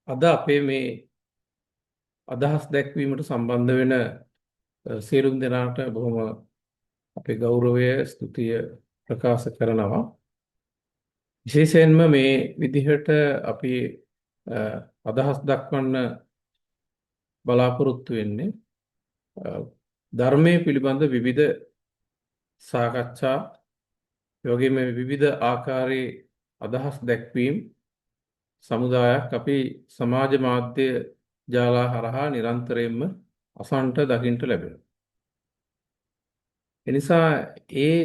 අද අපේ මේ අදහස් දැක්වීමට සම්බන්ධ වෙන සියලුම දෙනාට බොහොම අපේ ගෞරවය ස්තුතිය ප්‍රකාශ කරනවා. විශේෂයෙන්ම මේ විදිහට අපි අදහස් දක්වන්න බලාපොරොත්තු වෙන්නේ ධර්මයේ පිළිබඳ විවිධ සාකච්ඡා, ඒ වගේම විවිධ ආකාරයේ අදහස් දැක්වීම් සමුදායක් අපි සමාජ මාධ්‍ය ජාලා හරහා නිරන්තරයෙන්ම අසන්ට දකින්නට ලැබෙනවා. එනිසා ඒ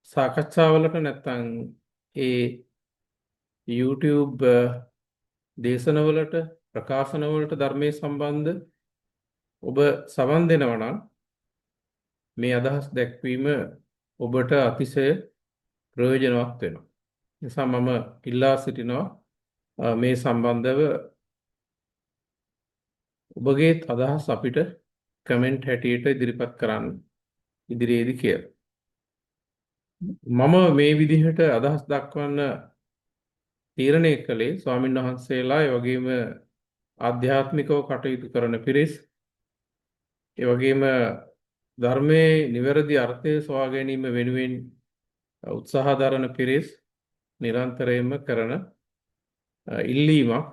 සාකච්ඡාවලට නැත්නම් ඒ YouTube දේශනවලට ප්‍රකාශනවලට ධර්මයේ සම්බන්ධ ඔබ සවන් දෙනවා නම් මේ අදහස් දැක්වීම ඔබට අතිශය ප්‍රයෝජනවත් වෙනවා. නිසා මම ඉල්ලා සිටිනවා මේ සම්බන්ධව ඔබගේ අදහස් අපිට කමෙන්ට් හැටියට ඉදිරිපත් කරන්න ඉදිරියේදී කියලා. මම මේ විදිහට අදහස් දක්වන්න තීරණය කළේ ස්වාමීන් වහන්සේලා ඒ වගේම ආධ්‍යාත්මිකව කටයුතු කරන පිරිස් ඒ වගේම ධර්මයේ නිවැරදි අර්ථය සොයා ගැනීම වෙනුවෙන් උත්සාහ දරන පිරිස් නිරන්තරයෙන්ම කරන ඉල්ලීමක්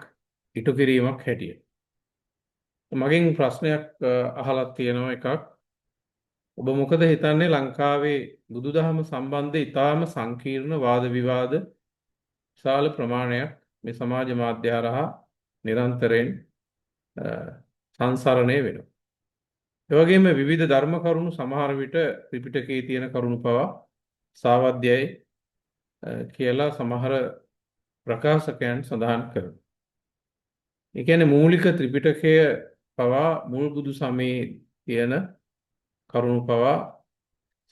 ඉටු කිරීමක් හැටියට. මගෙන් ප්‍රශ්නයක් අහලා තියෙනවා එකක්. ඔබ මොකද හිතන්නේ ලංකාවේ බුදුදහම සම්බන්ධ ඉතාම සංකීර්ණ වාද විවාද විශාල ප්‍රමාණයක් මේ සමාජ මාධ්‍ය හරහා නිරන්තරයෙන් සංසරණය වෙනවා. ඒ වගේම විවිධ ධර්ම කරුණු සමහර විට ත්‍රිපිටකයේ තියෙන කරුණු පවා සාවද්‍යයි කියලා සමහර ප්‍රකාශකයන් සඳහන් කරනවා. ඒ කියන්නේ මූලික ත්‍රිපිටකය පවා මුල් බුදු සමයේ තියෙන කරුණු පවා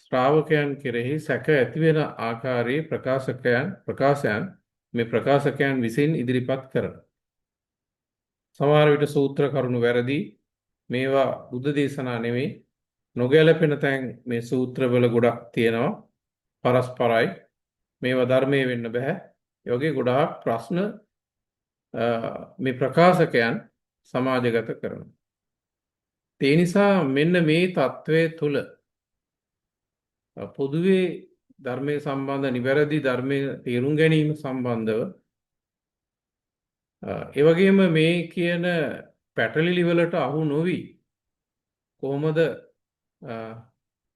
ශ්‍රාවකයන් කෙරෙහි සැක ඇති වෙන ආකාරයේ ප්‍රකාශයන් මේ ප්‍රකාශකයන් විසින් ඉදිරිපත් කරනවා. සමහර විට සූත්‍ර කරුණු වැරදි, මේවා බුද්ධ දේශනා නෙවෙයි, නොගැලපෙන තැන් මේ සූත්‍රවල ගොඩක් තියෙනවා, පරස්පරයි, මේවා ධර්මයේ වෙන්න බෑ. ඒ වගේ ගොඩාක් ප්‍රශ්න මේ ප්‍රකාශකයන් සමාජගත කරනවා. ඒ නිසා මෙන්න මේ தત્ත්වයේ තුල පොදුවේ ධර්මයේ සම්බන්ධ නිවැරදි ධර්මයේ තේරුම් ගැනීම සම්බන්ධව ඒ වගේම මේ කියන පැටලිලි වලට අහු නොවි කොහොමද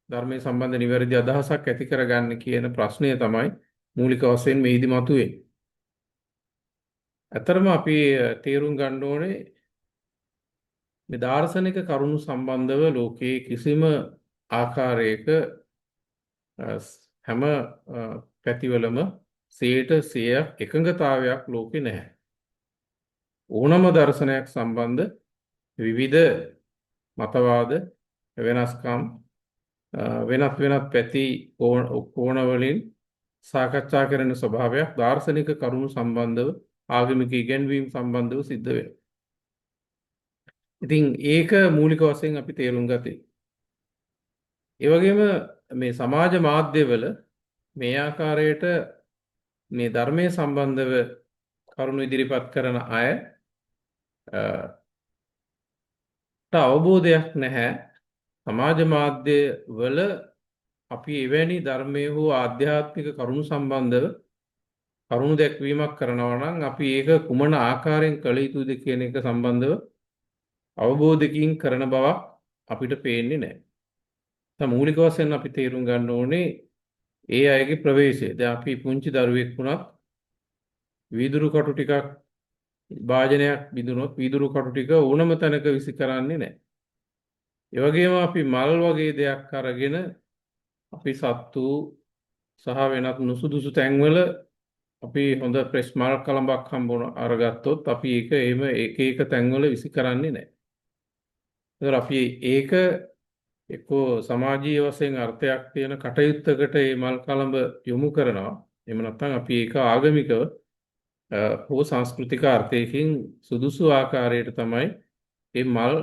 ධර්මයේ සම්බන්ධ නිවැරදි අදහසක් ඇති කරගන්න කියන ප්‍රශ්නය තමයි මූලික වශයෙන් මේදි මතුවේ. ඇතරම අපි තේරුම් ගන්න ඕනේ මේ දාර්ශනික කරුණු සම්බන්ධව ලෝකයේ කිසිම ආකාරයක හැම පැතිවලම 100% එකඟතාවයක් ලෝකේ නැහැ. ඕනම දර්ශනයක් සම්බන්ධ විවිධ මතවාද වෙනස්කම් වෙනත් පැති කෝණ වලින් සාකච්ඡා කරන ස්වභාවයක් දාර්ශනික කරුණු සම්බන්ධව ආගමික ඉගැන්වීම් සම්බන්ධව සිද්ධ වෙනවා. ඉතින් ඒක මූලික වශයෙන් අපි තේරුම් ගත්තේ. ඒ වගේම මේ සමාජ මාධ්‍යවල මේ ආකාරයට මේ ධර්මයේ සම්බන්ධව කරුණු ඉදිරිපත් කරන අය අවබෝධයක් නැහැ. සමාජ මාධ්‍ය වල අපි එවැනි ධර්මයේ හෝ ආධ්‍යාත්මික කරුණු සම්බන්ධව කරුණු දැක්වීමක් කරනවා නම් අපි ඒක කුමන ආකාරයෙන් කළ යුතුද කියන එක සම්බන්ධව අවබෝධකින් කරන බවක් අපිට පේන්නේ නැහැ. මූලික වශයෙන් අපි තේරුම් ගන්න ඕනේ ඒ අයගේ ප්‍රවේශය. දැන් අපි පුංචි දරුවෙක් වුණත් වීදුරු කටු ටිකක් භාජනයක් බිඳුනොත් වීදුරු කටු ටික ඕනම තැනක විසි කරන්නේ නැහැ. ඒ වගේම අපි මල් වගේ දෙයක් අරගෙන අපි සත්තු සහ වෙනත් නුසුදුසු තැන්වල අපි හොඳ ෆ්‍රෙෂ් මල් කලඹක් හම්බුන අරගත්තොත් අපි ඒක එහෙම එක තැන්වල විසි කරන්නේ නැහැ. ඒතර අපි ඒක එක්කෝ සමාජීය වශයෙන් අර්ථයක් තියෙන කටයුත්තකට මේ මල් කලඹ යොමු කරනවා. එහෙම නැත්නම් අපි ඒක ආගමිකව හෝ සංස්කෘතික අර්ථයකින් සුදුසු ආකාරයට තමයි මේ මල්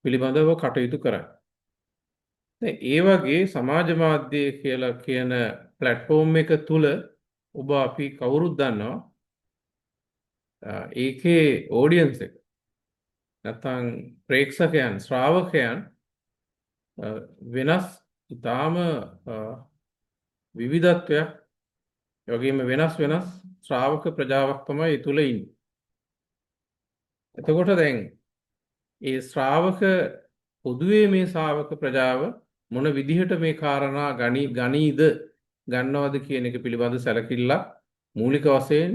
පිළිබඳව කටයුතු කරන්නේ. දැන් ඒ වගේ සමාජ මාධ්‍ය කියලා කියන platform එක තුල ඔබ අපි කවුරුත් දන්නවා ඒකේ audience එක නැත්නම් ප්‍රේක්ෂකයන් ශ්‍රාවකයන් වෙනස් ඉතාම විවිධත්වයක් ඒ වගේම වෙනස් වෙනස් ශ්‍රාවක ප්‍රජාවක් තමයි ඒ තුල ඉන්නේ. එතකොට දැන් ඒ ශ්‍රාවක පොදුවේ මේ ශ්‍රාවක ප්‍රජාව මොන විදිහට මේ කාරණා ගනීද ගන්නවද කියන එක පිළිබඳ සැලකිල්ලක් මූලික වශයෙන්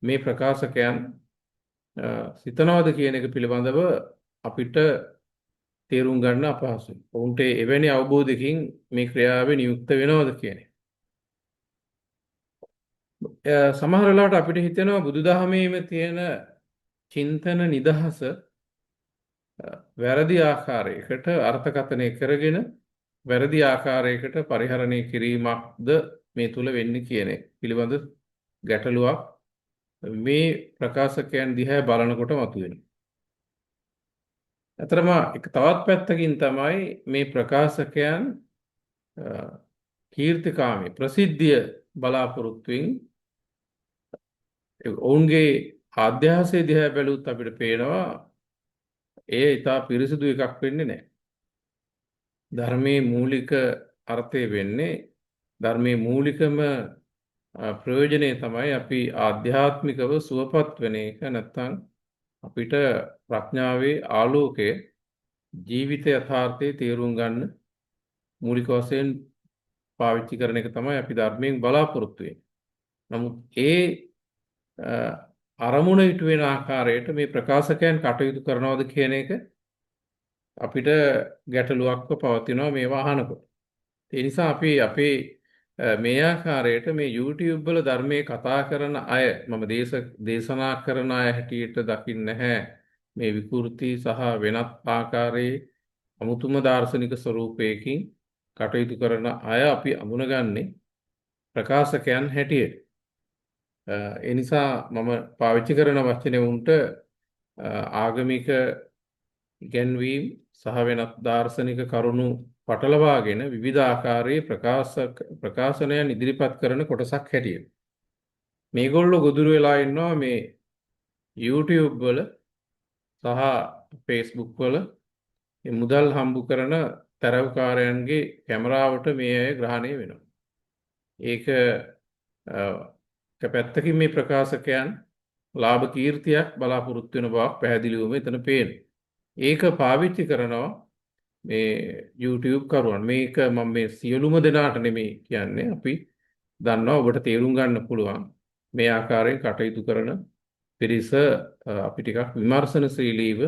මේ ප්‍රකාශකයන් සිතනවද කියන එක පිළිබඳව අපිට තේරුම් ගන්න අපහසුයි. ඔවුන්ට එවැනි අවබෝධයකින් මේ ක්‍රියාවේ නියුක්ත වෙනවද කියන එක. සමහර වෙලාවට අපිට හිතෙනවා බුදුදහමේම තියෙන චින්තන නිදහස වැරදි ආකාරයකට අර්ථකථනය කරගෙන වැරදි ආකාරයකට පරිහරණය කිරීමක්ද මේ තුල වෙන්නේ කියන එක පිළිබඳ ගැටලුවක් මේ ප්‍රකාශකයන් දිහා බලනකොට මතුවෙනවා. අතරම එක තවත් පැත්තකින් තමයි මේ ප්‍රකාශකයන් කීර්තිකාමී ප්‍රසිද්ධිය බලාපොරොත්තුෙන් ඔවුන්ගේ ආධ්‍යාසය දිහා බැලුවොත් අපිට පේනවා ඒ ඉතා පිරිසිදු එකක් වෙන්නේ නැහැ. ධර්මයේ මූලික අර්ථය වෙන්නේ ධර්මයේ මූලිකම ප්‍රයෝජනය තමයි අපි ආධ්‍යාත්මිකව සුවපත් වෙන එක නැත්නම් අපිට ප්‍රඥාවේ ආලෝකය ජීවිත යථාර්ථයේ තේරුම් ගන්න මූලික වශයෙන් පාවිච්චි කරන එක තමයි අපි ධර්මයෙන් බලාපොරොත්තු වෙන්නේ. නමුත් ඒ අරමුණ ඉටු වෙන ආකාරයට මේ ප්‍රකාශකයන් කටයුතු කරනවද කියන එක අපිට ගැටලුවක්ව පවතිනවා මේවා අහනකොට. ඒ නිසා අපි අපේ මේ ආකාරයට මේ YouTube වල ධර්මයේ කතා කරන අය මම දේශනා කරන අය හැටියට දකින්නේ නැහැ. මේ විකෘති සහ වෙනත් ආකාරයේ අමුතුම දාර්ශනික ස්වરૂපයකින් කටයුතු කරන අය අපි අඳුනගන්නේ ප්‍රකාශකයන් හැටියට. ඒ නිසා මම පාවිච්චි කරන වචනේ උන්ට ආගමික ඉගැන්වීම් සහ වෙනත් දාර්ශනික කරුණු පටලවාගෙන විවිධ ආකාරයේ ප්‍රකාශනයන් ඉදිරිපත් කරන කොටසක් හැටියට. මේගොල්ලෝ ගොදුරු වෙලා ඉන්නවා මේ YouTube වල සහ Facebook වල මුදල් හම්බ කරන තරවකාරයන්ගේ කැමරාවට මේ අය ග්‍රහණය වෙනවා. ඒක පැත්තකින් මේ ප්‍රකාශකයන් ලාභ කීර්තියක් බලාපොරොත්තු වෙන බවක් පැහැදිලිවම එතන පේනවා. ඒක පාවිච්චි කරනවා මේ YouTube කරුවන්. මේක මම මේ සියලුම දෙනාට නෙමෙයි කියන්නේ. අපි දන්නවා ඔබට තේරුම් ගන්න පුළුවන් මේ ආකාරයෙන් කටයුතු කරන පිරිස අපි ටිකක් විමර්ශනශීලීව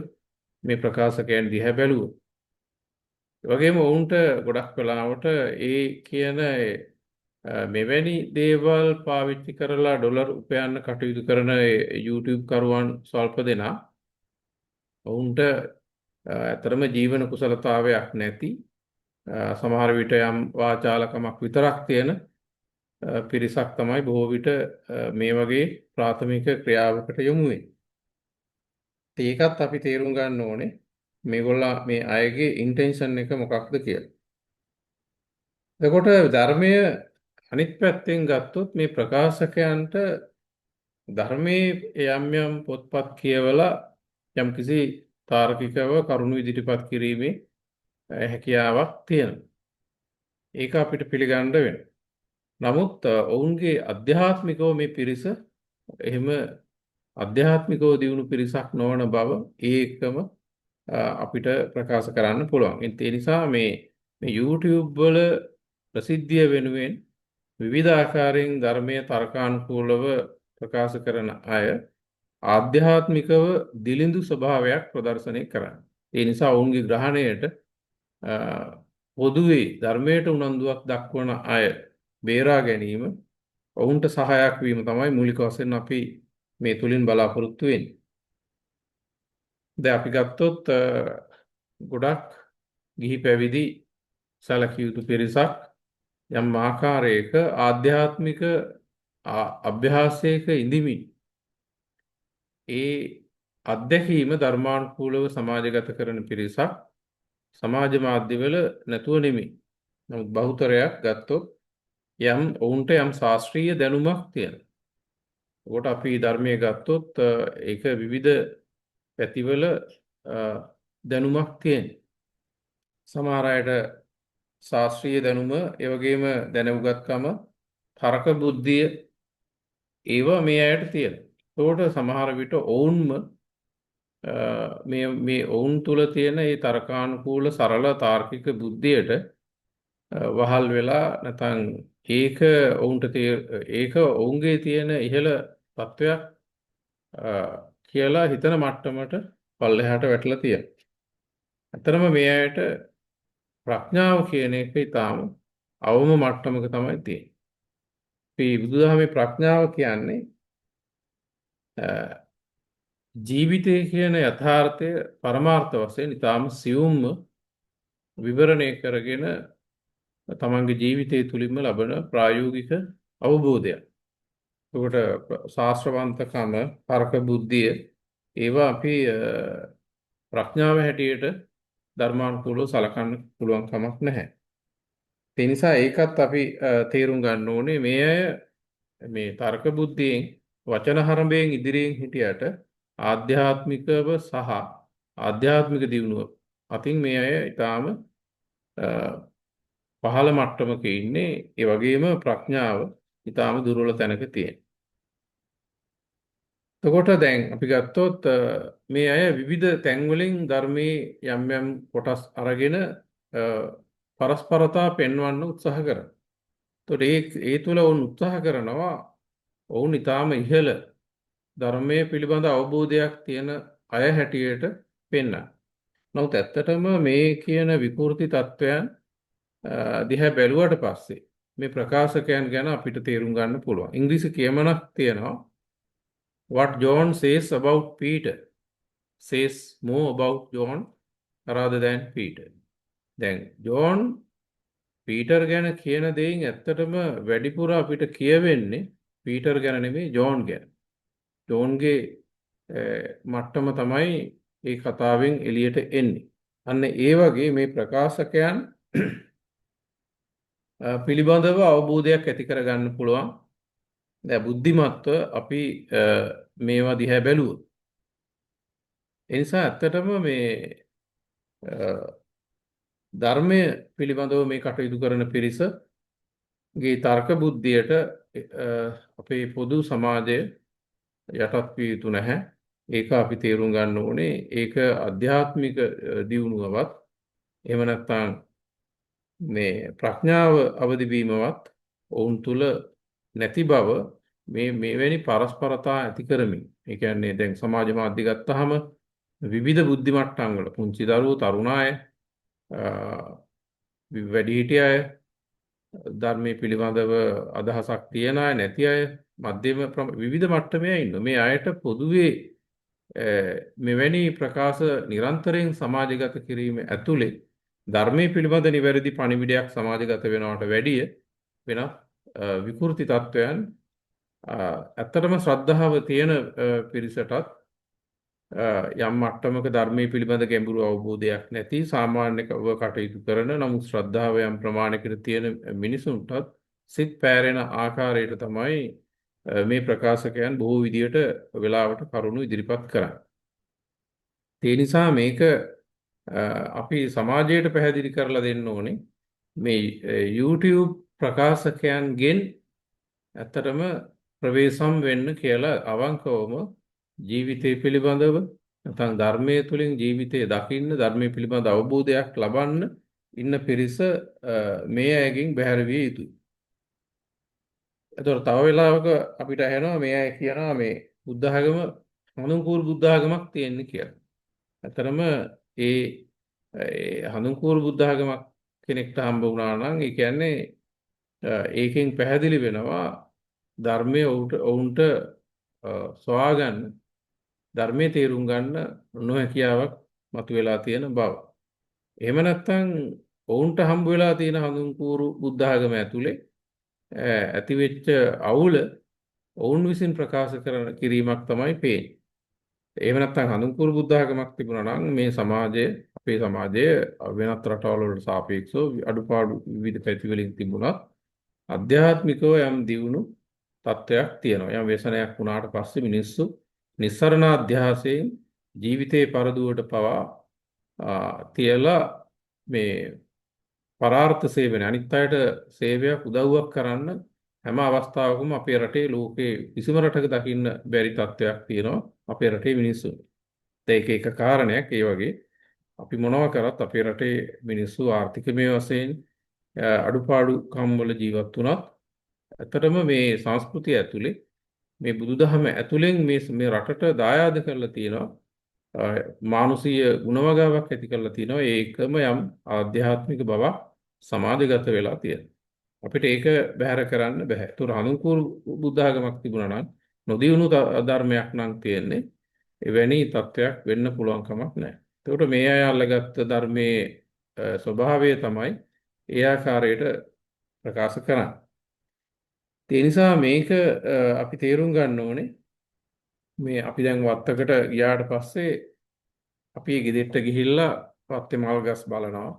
මේ ප්‍රකාශකයන් දිහා බැලුවොත්. ඒ වගේම වුන්ට ගොඩක් වෙලාවට ඒ කියන මෙවැනි දේවල් පාවිච්චි කරලා ඩොලර් උපයන්න කටයුතු කරන YouTube කරුවන් ස්වල්ප දෙනා වුන්ට ඇතරම ජීවන කුසලතාවයක් නැති සමහර විට යම් වාචාලකමක් විතරක් තියෙන පිරිසක් තමයි බොහෝ විට මේ වගේ ප්‍රාථමික ක්‍රියාවකට යොමු වෙන්නේ. ඒකත් අපි තේරුම් ගන්න ඕනේ මේගොල්ලෝ මේ අයගේ ඉන්ටෙන්ෂන් එක මොකක්ද කියලා. එතකොට ධර්මය අනිත් පැත්තෙන් ගත්තොත් මේ ප්‍රකාශකයන්ට ධර්මයේ යම් පොත්පත් කියවලා යම්කිසි තාර්කිකව කරුණු ඉදිරිපත් කිරීමේ හැකියාවක් තියෙනවා. ඒක අපිට පිළිගන්න වෙනවා. නමුත් ඔවුන්ගේ අධ්‍යාත්මිකව මේ පිරිස එහෙම අධ්‍යාත්මිකව දියුණු පිරිසක් නොවන බව ඒකම අපිට ප්‍රකාශ කරන්න පුළුවන්. ඒ නිසා මේ YouTube වල ප්‍රසිද්ධිය වෙනුවෙන් විවිධ ආකාරයෙන් ධර්මයේ තර්කානුකූලව ප්‍රකාශ කරන අය ආධ්‍යාත්මිකව දිලිඳු ස්වභාවයක් ප්‍රදර්ශනය කරන්නේ. ඒ නිසා ඔවුන්ගේ ග්‍රහණයට පොදුවේ ධර්මයට උනන්දුවක් දක්වන අය බේරා ගැනීම ඔවුන්ට සහායක් වීම තමයි මූලික වශයෙන් අපි මේ තුලින් බලාපොරොත්තු වෙන්නේ. දැන් අපි ගත්තොත් ගොඩක් ගිහි පැවිදි සැලකිය යුතු පිරිසක් යම් ආකාරයක ආධ්‍යාත්මික අභ්‍යාසයක ඉඳිමින් ඒ අත්දැකීම ධර්මානුකූලව සමාජගත කරන පිරිසක් සමාජ මාධ්‍යවල නැතුව නෙමෙයි. නමුත් බහුතරයක් ගත්තොත් යම් ඔවුන්ට යම් ශාස්ත්‍රීය දැනුමක් තියෙනවා. ඒකට අපි ධර්මයේ ගත්තොත් ඒක විවිධ පැතිවල දැනුමක් තියෙන. සමහර අයට ශාස්ත්‍රීය දැනුම, ඒ වගේම දැනුගත්කම, තර්ක බුද්ධිය ඒවා මේ අයට තියෙනවා. ඒකට සමහර විට ඔවුන්ම මේ ඔවුන් තුල තියෙන මේ තර්කානුකූල සරල තාර්කික බුද්ධියට වහල් වෙලා නැත්නම් ඒක ඒක ඔවුන්ගේ තියෙන ඉහළ තත්වයක් කියලා හිතන මට්ටමට පල්ලෙහාට වැටලා තියෙනවා. ඇත්තටම මේ අයට ප්‍රඥාව කියන එක ඊටාම අවම මට්ටමක තමයි තියෙන්නේ. මේ බුදුදහමේ ප්‍රඥාව කියන්නේ ජීවිතය කියන යථාර්ථය පරමාර්ථ වශයෙන් ඊටාම සියුම්ව විවරණය කරගෙන තමන්ගේ ජීවිතය තුළින්ම ලබන ප්‍රායෝගික අවබෝධයක්. ඒකට ශාස්ත්‍රවන්තකම, තර්ක බුද්ධිය ඒවා අපි ප්‍රඥාව හැටියට ධර්මානුකූලව සලකන්න පුළුවන් කමක් නැහැ. ඒ නිසා ඒකත් අපි තේරුම් ගන්න ඕනේ. මේ අය මේ තර්ක බුද්ධියෙන් වචන හරඹයෙන් ඉදිරියෙන් හිටියට ආධ්‍යාත්මිකව සහ ආධ්‍යාත්මික දියුණුව අතින් මේ අය ඊටාම පහළ මට්ටමක ඉන්නේ. ඒ වගේම ප්‍රඥාව ඊටාම දුර්වල තැනක තියෙන. එතකොට දැන් අපි ගත්තොත් මේ අය විවිධ තැන් වලින් ධර්මයේ යම් යම් කොටස් අරගෙන පරස්පරතා පෙන්වන්න උත්සාහ කරනවා. එතකොට ඒ තුල වුන් උත්සාහ කරනවා ඔවුන් ඊටාම ඉහළ ධර්මයේ පිළිබඳ අවබෝධයක් තියෙන අය හැටියට පෙන්වනවා. නමුත් ඇත්තටම මේ කියන විකෘති තත්වයන් දිහා බැලුවට පස්සේ මේ ප්‍රකාශකයන් ගැන අපිට තේරුම් ගන්න පුළුවන්. ඉංග්‍රීසි කියමනක් තියෙනවා, what John says about Peter says more about John rather than Peter. දැන් ජෝන් පීටර් ගැන කියන දෙයින් ඇත්තටම වැඩිපුර අපිට කියවෙන්නේ පීටර් ගැන නෙමෙයි ජෝන් ගැන. ජෝන්ගේ මට්ටම තමයි මේ කතාවෙන් එළියට එන්නේ. අන්න ඒ වගේ මේ ප්‍රකාශකයන් පිළිබඳව අවබෝධයක් ඇති කරගන්න පුළුවන්. දැන් බුද්ධිමත්ව අපි මේවා දිහා බැලුවොත්. ඒ නිසා ඇත්තටම මේ ධර්මය පිළිබඳව මේ කටයුතු කරන පිරිසගේ තර්ක බුද්ධියට අපේ පොදු සමාජය යටත් විය යුතු නැහැ. ඒක අපි තේරුම් ගන්න ඕනේ. ඒක ආධ්‍යාත්මික දියුණුවවත් එහෙම නැත්නම් මේ ප්‍රඥාව අවදි වීමවත් ඔවුන් තුල නැති බව මෙවැනි පරස්පරතා ඇති කරමින්, ඒ කියන්නේ දැන් සමාජ මාධ්‍ය ගත්තාම විවිධ බුද්ධි මට්ටම් වල පුංචි දරුවෝ, තරුණ අය, වැඩිහිටිය අය, ධර්මයේ පිළිබඳව අදහසක් තියන අය, නැති අය, මධ්‍යම විවිධ මට්ටමේ ඉන්නවා. මේ අයට පොදුවේ මෙවැනි ප්‍රකාශ නිරන්තරයෙන් සමාජගත කිරීම ඇතුලේ ධර්මයේ පිළිබඳ නිවැරදි පණිවිඩයක් සමාජගත වෙනවට වැඩිය වෙනත් විකෘති තත්වයන් ඇත්තටම ශ්‍රද්ධාව තියෙන පිරිසටත් යම් මට්ටමක ධර්මයේ පිළිබඳ ගැඹුරු අවබෝධයක් නැති සාමාන්‍යව කටයුතු කරන, නමුත් ශ්‍රද්ධාව යම් ප්‍රමාණයකට තියෙන මිනිසුන්ටත් සිත් පෑරෙන ආකාරයට තමයි මේ ප්‍රකාශකයන් බොහෝ විදියට වෙලාවට කරුණු ඉදිරිපත් කරන්නේ. ඒ නිසා මේක අපි සමාජයට පැහැදිලි කරලා දෙන්න ඕනේ. මේ YouTube ප්‍රකාශකයන්ගෙන් ඇත්තටම ප්‍රවේශම් වෙන්න කියලා අවංකවම ජීවිතය පිළිබඳව නැත්නම් ධර්මයේ තුලින් ජීවිතය දකින්න, ධර්මයේ පිළිබඳ අවබෝධයක් ලබන්න ඉන්න පිරිස මේ අයගෙන් බැහැර විය යුතුයි. ඒතකොට තව වෙලාවක අපිට ඇහෙනවා මේ අය කියනවා මේ බුද්ධ ආගම හඳුන්කූරු බුද්ධ ආගමක් තියෙන්නේ කියලා. ඇතරම ඒ හඳුන්කූරු බුද්ධ ආගමක් කෙනෙක්ට හම්බ වුණා නම් ඒ කියන්නේ ඒකෙන් පැහැදිලි වෙනවා ධර්මයේ ඔවුන්ට සොයා ගන්න, ධර්මයේ තේරුම් ගන්න නොහැකියාවක් මතුවලා තියෙන බව. එහෙම නැත්නම් ඔවුන්ට හම්බ වෙලා තියෙන හඳුන්කූරු බුද්ධ ආගම ඇතුලේ ඇතිවෙච්ච අවුල ඔවුන් විසින් ප්‍රකාශ කිරීමක් තමයි පේන්නේ. එහෙම නැත්නම් අනුකූල බුද්ධ ආගමක් තිබුණා නම් මේ සමාජයේ අපේ සමාජයේ වෙනත් රටවල් වලට සාපේක්ෂව අඩුපාඩු විවිධ පැති වලින් තිබුණත් අධ්‍යාත්මිකව යම් දියුණු තත්වයක් තියෙනවා. යම් ව්‍යසනයක් වුණාට පස්සේ මිනිස්සු නිස්සරණ අධ්‍යාසයෙන් ජීවිතේ පරදුවට පවා තියලා මේ පරාර්ථ සේවන අනිත් අයට සේවයක් උදව්වක් කරන්න හැම අවස්ථාවකම අපේ රටේ ලෝකේ කිසිම රටක දකින්න බැරි තත්වයක් තියෙනවා අපේ රටේ මිනිස්සු. ඒක එක කාරණයක්. ඒ වගේ අපි මොනවා කරත් අපේ රටේ මිනිස්සු ආර්ථිකමය වශයෙන් අඩුපාඩුකම් වල ජීවත් වුණත් ඇත්තටම මේ සංස්කෘතිය ඇතුලේ මේ බුදුදහම ඇතුලෙන් මේ රටට දායාද කරලා තියෙනවා මානුෂීය ගුණවගාවක් ඇති කරලා තියෙනවා. ඒකම යම් ආධ්‍යාත්මික බවක් සමාජගත වෙලා තියෙනවා. අපිට ඒක බැහැර කරන්න බෑ. ඒතර අනුකූල බුද්ධ ආගමක් තිබුණා නම් නොදියුණු ධර්මයක් නම් තියෙන්නේ එවැනි තත්වයක් වෙන්න පුළුවන් කමක් නැහැ. ඒකට මේ අය අල්ලගත්ත ධර්මයේ ස්වභාවය තමයි ඒ ආකාරයට ප්‍රකාශ කරන්නේ. ඒ නිසා මේක අපි තේරුම් ගන්න ඕනේ. මේ අපි දැන් වත්තකට ගියාට පස්සේ අපි ගෙදෙට්ට ගිහිල්ලා වත්තේ මල් ගස් බලනවා.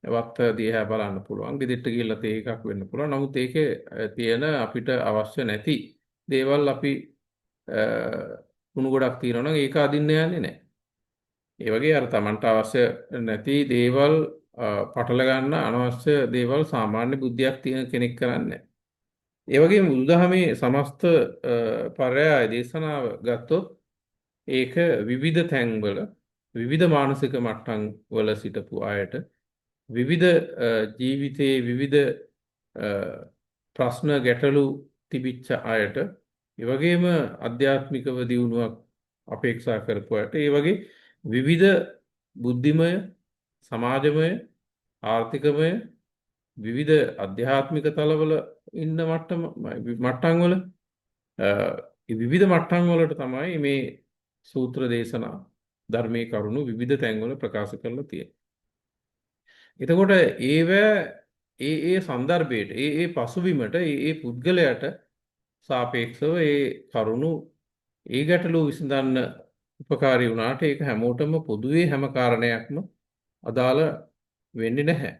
වත්ත දිහා බලන්න පුළුවන්. ගෙදෙට්ට ගිහිල්ලා තේ එකක් වෙන්න පුළුවන්. නමුත් ඒකේ තියෙන අපිට අවශ්‍ය නැති දේවල් අපි කුණු ගොඩක් තියෙනවා නම් ඒක අදින්න යන්නේ නැහැ. ඒ වගේ අර Tamanට අවශ්‍ය නැති දේවල් පටල ගන්න අනවශ්‍ය දේවල් සාමාන්‍ය බුද්ධියක් තියෙන කෙනෙක් කරන්නේ. ඒ වගේම බුදුදහමේ සමස්ත පරයය දේශනාව ගත්තොත් ඒක විවිධ තැන්වල විවිධ මානසික මට්ටම් වල සිටපු අයට විවිධ ජීවිතයේ විවිධ ප්‍රශ්න ගැටලු තිබිච්ච අයට ඒ වගේම අධ්‍යාත්මිකව දියුණුවක් අපේක්ෂා කරපු අයට ඒ වගේ විවිධ බුද්ධිමය සමාජමය ආර්ථිකමය විවිධ අධ්‍යාත්මික තලවල ඉන්න මට්ටම් වල විවිධ මට්ටම් වලට තමයි මේ සූත්‍ර දේශනා ධර්මයේ කරුණු විවිධ තැන්වල ප්‍රකාශ කරලා තියෙන්නේ. එතකොට ඒ සන්දර්භයට ඒ පසුබිමට ඒ පුද්ගලයාට සාපේක්ෂව ඒ කරුණු ඒ ගැටලුව විසඳන්න උපකාරී වුණාට ඒක හැමෝටම පොදුවේ හැම කාරණයක්ම අදාළ වෙන්නේ නැහැ.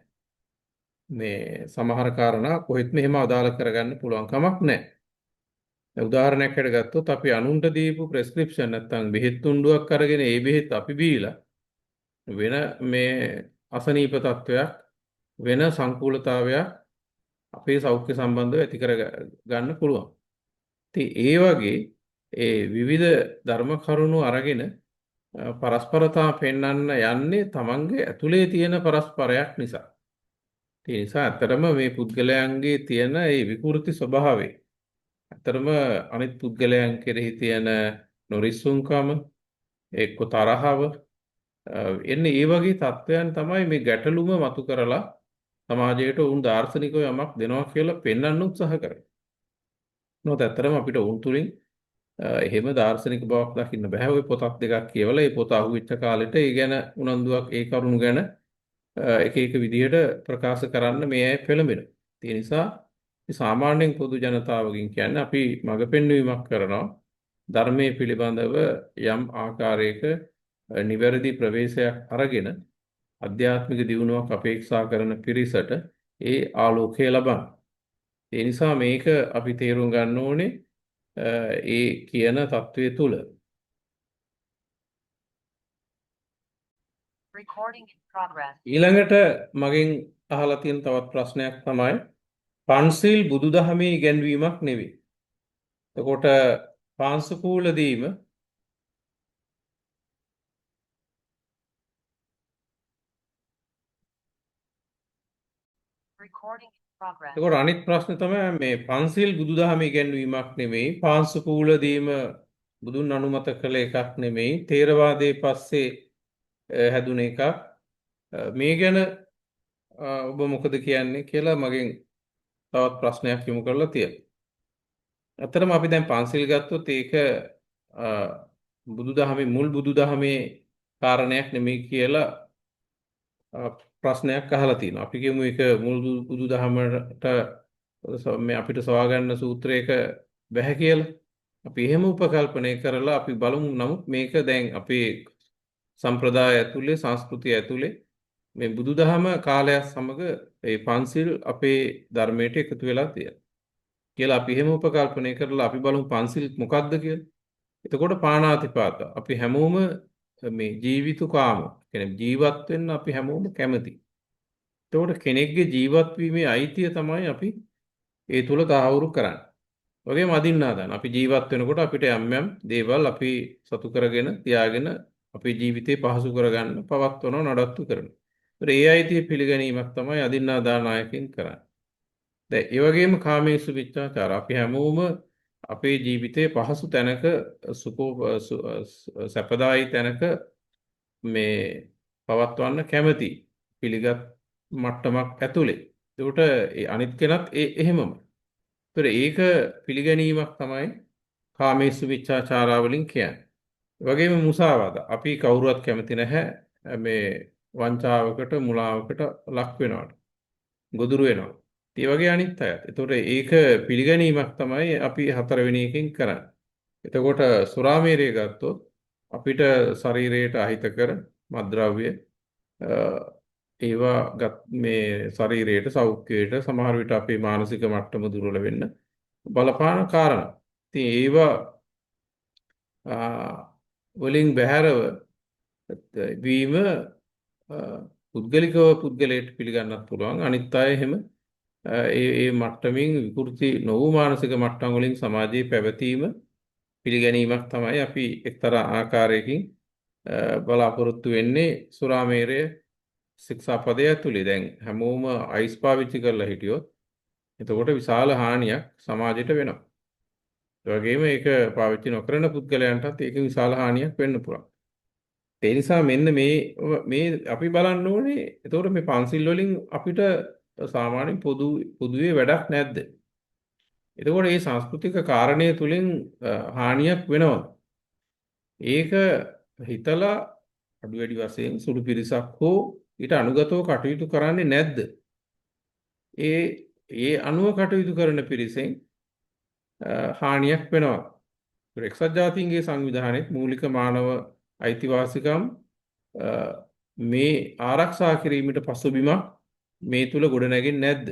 මේ සමහර කාරණා කොහෙත්ම එහෙම අදාළ කරගන්න පුළුවන් කමක් නැහැ. උදාහරණයක් හැට ගත්තොත් අපි අනුන්ට දීපු ප්‍රෙස්ක්‍රිප්ෂන් නැත්නම් බෙහෙත් තුණ්ඩුවක් අරගෙන ඒ බෙහෙත් අපි බීලා වෙන මේ අසනීප තත්වයක් වෙන සංකූලතාවයක් අපේ සෞඛ්‍ය සම්බන්ධව ඇති කර ගන්න පුළුවන්. ඉතින් ඒ වගේ ඒ විවිධ ධර්ම කරුණු අරගෙන පරස්පරතා පෙන්වන්න යන්නේ තමන්ගේ ඇතුලේ තියෙන පරස්පරයක් නිසා. ඒ නිසා ඇත්තටම මේ පුද්ගලයන්ගේ තියෙන ඒ විකෘති ස්වභාවය ඇත්තටම අනිත් පුද්ගලයන් කෙරෙහි තියෙන නොරිස්සුන්කම එක්ක තරහව එන්නේ ඒ වගේ තත්වයන් තමයි මේ ගැටලුම මතු කරලා සමාජයට උන් දාර්ශනිකව යමක් දෙනවා කියලා පෙන්වන්න උත්සාහ කරන්නේ. නමුත් ඇත්තටම අපිට උන් තුලින් එහෙම දාර්ශනික බවක් දකින්න බෑ. ওই පොතක් දෙකක් කියවලා ඒ පොත අහුවෙච්ච කාලෙට ඒ ගැන උනන්දුවක් ඒ කරුණු ගැන එක එක විදිහට ප්‍රකාශ කරන්න මේ අය පෙළඹෙනවා. ඒ නිසා සාමාන්‍යයෙන් පොදු ජනතාවගෙන් කියන්නේ අපි මඟ පෙන්වීමක් කරනවා ධර්මයේ පිළිබඳව යම් ආකාරයක නිවැරදි ප්‍රවේශයක් අරගෙන අධ්‍යාත්මික දියුණුවක් අපේක්ෂා කරන පිරිසට ඒ ආලෝකය ලබන්න. ඒ නිසා මේක අපි තේරුම් ගන්න ඕනේ ඒ කියන தત્ත්වය තුල. ඊළඟට මගෙන් අහලා තියෙන තවත් ප්‍රශ්නයක් තමයි පන්සිල් බුදුදහමේ ඉගැන්වීමක් නෙවෙයි. එතකොට පාංශුකූල දීම එතකොට අනිත් ප්‍රශ්නේ තමයි මේ පන්සිල් බුදුදහමේ ඉගැන්වීමක් නෙවෙයි පාංශුකූල දීම බුදුන් අනුමත කළ එකක් නෙමෙයි තේරවාදයේ පස්සේ හැදුන එකක්. මේ ගැන ඔබ මොකද කියන්නේ කියලා මගෙන් තවත් ප්‍රශ්නයක් යොමු කරලා තියෙනවා. ඇත්තටම අපි දැන් පන්සිල් ගත්තොත් ඒක බුදුදහමේ මුල් බුදුදහමේ කාරණයක් නෙමෙයි කියලා ප්‍රශ්නයක් අහලා තියෙනවා. අපි කියමු ඒක මුල් බුදුදහමට මේ අපිට සොයා ගන්න සූත්‍රයක බැහැ කියලා. අපි එහෙම උපකල්පනය කරලා අපි බලමු. නමුත් මේක දැන් අපේ සම්ප්‍රදාය ඇතුලේ සංස්කෘතිය ඇතුලේ මේ බුදුදහම කාලයක් සමග ඒ පන්සිල් අපේ ධර්මයට එකතු වෙලා තියෙනවා. කියලා අපි එහෙම උපකල්පනය කරලා අපි බලමු පන්සිල් මොකක්ද කියලා. එතකොට පාණාතිපාත අපි හැමෝම මේ ජීවිතුකාම කියන්නේ ජීවත් වෙන්න අපි හැමෝම කැමති. එතකොට කෙනෙක්ගේ ජීවත් වීමේ අයිතිය තමයි අපි ඒ තුල තහවුරු කරන්නේ. වගේම අදින්නා දාන අපි ජීවත් වෙනකොට අපිට යම් යම් දේවල් අපි සතු කරගෙන තියාගෙන අපේ ජීවිතේ පහසු කරගන්න පවත්වනව නඩත්තු කරනවා. ඒතර ඒ අයිතිය පිළිගැනීමක් තමයි අදින්නා දානායකින් කරන්නේ. දැන් ඒ වගේම කාමේසු විචාචාර අපි හැමෝම අපේ ජීවිතයේ පහසු තැනක සැපදායි තැනක මේ පවත්වන්න කැමති පිළිගත් මට්ටමක් ඇතුලේ. ඒකට අනිත් කෙනත් එහෙමම. ඒතර ඒක පිළිගැනීමක් තමයි කාමේසු විචාචාරා වලින් කියන්නේ. ඒ වගේම මුසාවාද අපි කවුරුවත් කැමති නැහැ මේ වංචාවකට මුලාවකට ලක් වෙනවට. ගොදුරු වෙනවා. ඒ වගේ අනිත් අයත්. ඒතකොට ඒක පිළිගැනීමක් තමයි අපි හතරවෙනි එකෙන් කරන්නේ. එතකොට සුරාමේරය ගත්තොත් අපිට ශරීරයට අහිතකර මත්ද්‍රව්‍ය ඒවා මේ ශරීරයට සෞඛ්‍යයට සමහර විට අපේ මානසික මට්ටම දුර්වල වෙන්න බලපාන කාරණා. ඉතින් ඒවා වලින් බැහැරව වීම පුද්ගලිකව පුද්ගලයට පිළිගන්නත් පුළුවන්. අනිත් අය එහෙම ඒ මට්ටමින් විකෘති නොවූ මානසික මට්ටම් වලින් සමාජයේ පැවතීම පිළිගැනීමක් තමයි අපි එක්තරා ආකාරයකින් බලාපොරොත්තු වෙන්නේ සුරාමේරය ශික්ෂාපදය ඇතුලේ. දැන් හැමෝම අයිස් පාවිච්චි කරලා හිටියොත් එතකොට විශාල හානියක් සමාජයට වෙනවා. ඒ වගේම ඒක පාවිච්චි නොකරන පුද්ගලයන්ටත් ඒක විශාල හානියක් වෙන්න පුළුවන්. ඒ නිසා මෙන්න මේ අපි බලන්න ඕනේ. එතකොට මේ පන්සිල් වලින් අපිට සාමාන්‍යයෙන් පොදුවේ වැඩක් නැද්ද? එතකොට මේ සංස්කෘතික කාරණය තුලින් හානියක් වෙනවා. ඒක හිතලා අඩු වැඩි වශයෙන් සුළු පිරිසක් හෝ ඊට අනුගතව කටයුතු කරන්නේ නැද්ද? ඒ අනුව කටයුතු කරන පිරිසෙන් හානියක් වෙනවා. එක්සත් ජාතීන්ගේ සංවිධානයේ මූලික මානව අයිතිවාසිකම් මේ ආරක්ෂා කිරීමට පසුබිමක් මේ තුල ගොඩනැගෙන්නේ නැද්ද?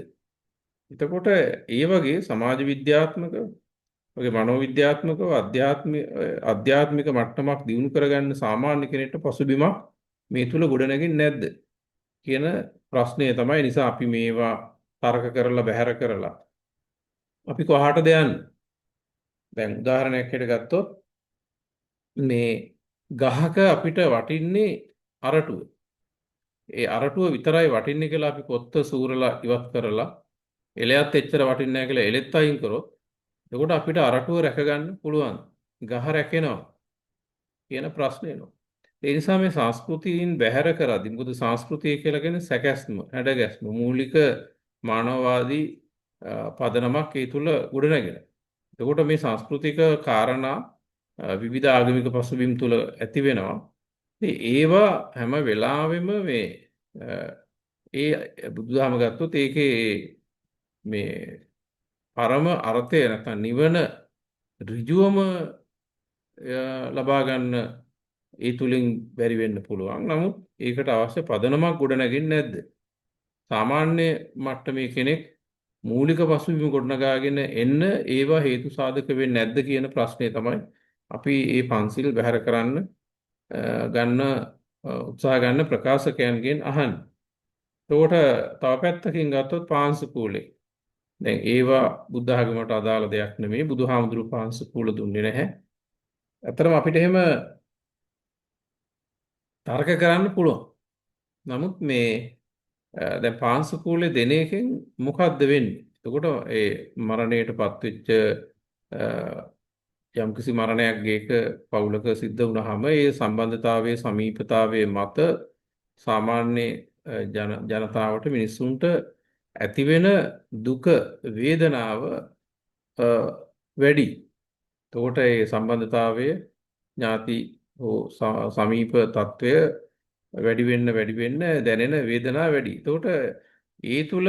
එතකොට ඒ වගේ සමාජ විද්‍යාත්මක වගේ මනෝවිද්‍යාත්මකව අධ්‍යාත්මික මට්ටමක් දියුණු කරගන්න සාමාන්‍ය කෙනෙක්ට පසුබිමක් මේ තුල ගොඩනැගෙන්නේ නැද්ද කියන ප්‍රශ්නය තමයි. නිසා අපි මේවා තර්ක කරලා බැහැර කරලා අපි කොහාටද යන්නේ? දැන් උදාහරණයක් හිට ගත්තොත් මේ ගහක අපිට වටින්නේ අරටුව. ඒ අරටුව විතරයි වටින්නේ කියලා අපි පොත්ත සූරලා ඉවත් කරලා එලයත් එච්චර වටින්නේ නැහැ කියලා එලෙත් අයින් කරොත් එතකොට අපිට අරටුව රැකගන්න පුළුවන්. ගහ රැකෙනවා කියන ප්‍රශ්නේ එනවා. ඒ නිසා මේ සංස්කෘතියින් බැහැර කරද්දී මොකද සංස්කෘතිය කියලා කියන්නේ සැකැස්ම, හැඩගැස්ම, මූලික මානවවාදී පදනමක් ඒ තුල ගොඩනැගෙන. එතකොට මේ සංස්කෘතික කාරණා විවිධ ආගමික පසුබිම් තුල ඇති වෙනවා. ඒවා හැම වෙලාවෙම මේ ඒ බුදුදහම ගත්තොත් ඒකේ මේ පරම අර්ථය නැත්නම් නිවන ඍජුවම ලබා ගන්න ඒ තුලින් බැරි වෙන්න පුළුවන්. නමුත් ඒකට අවශ්‍ය පදනමක් ගොඩනගින්නේ නැද්ද? සාමාන්‍ය මට්ටමේ කෙනෙක් මූලික පසුබිම ගොඩනගාගෙන එන්න ඒවා හේතු සාධක වෙන්නේ නැද්ද කියන ප්‍රශ්නේ තමයි අපි මේ පන්සිල් බැහැර කරන්න ගන්න උත්සාහ ගන්න ප්‍රකාශකයන්ගෙන් අහන්නේ. ඒකට තව පැත්තකින් ගත්තොත් පාංශුකූලේ. දැන් ඒවා බුද්ධ ආගමට අදාළ දෙයක් නෙමෙයි. බුදුහාමුදුරු පාංශුකූල දුන්නේ නැහැ. අතරම අපිට එහෙම තර්ක කරන්න පුළුවන්. නමුත් මේ දැන් පාංශුකූලේ දෙන එකෙන් මොකද්ද වෙන්නේ? එතකොට ඒ මරණයටපත් වෙච්ච යම්කිසි මරණයක් ගේක පවුලක සිද්ධ වුණාම ඒ සම්බන්ධතාවයේ සමීපතාවයේ මත සාමාන්‍ය ජනතාවට මිනිස්සුන්ට ඇතිවෙන දුක වේදනාව වැඩි. එතකොට ඒ සම්බන්ධතාවය ඥාති හෝ සමීප තත්වය වැඩි වෙන්න දැනෙන වේදනාව වැඩි. එතකොට ඒ තුල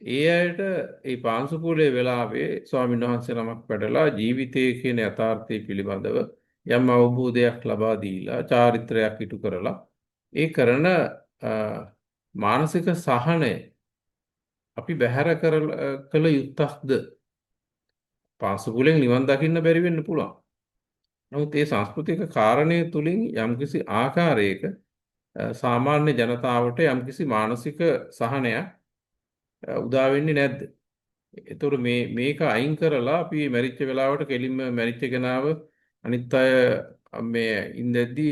ඒ අයට ඒ පාංශුකූලයේ වෙලාවේ ස්වාමීන් වහන්සේ නමක් වැඩලා ජීවිතයේ කියන යථාර්ථය පිළිබඳව යම් අවබෝධයක් ලබා දීලා චාරිත්‍රයක් ඉටු කරලා ඒ කරන අ, මානසික සහනය අපි බැහැර කළ යුත්තක්ද? පාංශුකූලයෙන් නිවන් දකින්න බැරි වෙන්න පුළුවන්. නමුත් ඒ සංස්කෘතික කාරණය තුලින් යම්කිසි ආකාරයක සාමාන්‍ය ජනතාවට යම්කිසි මානසික සහනයක් උදා වෙන්නේ නැද්ද? ඒතකොට මේක අයින් කරලා අපි මැරිච්ච වෙලාවට කෙලින්ම මැරිච්ච කෙනාව අනිත් අය මේ ඉඳද්දි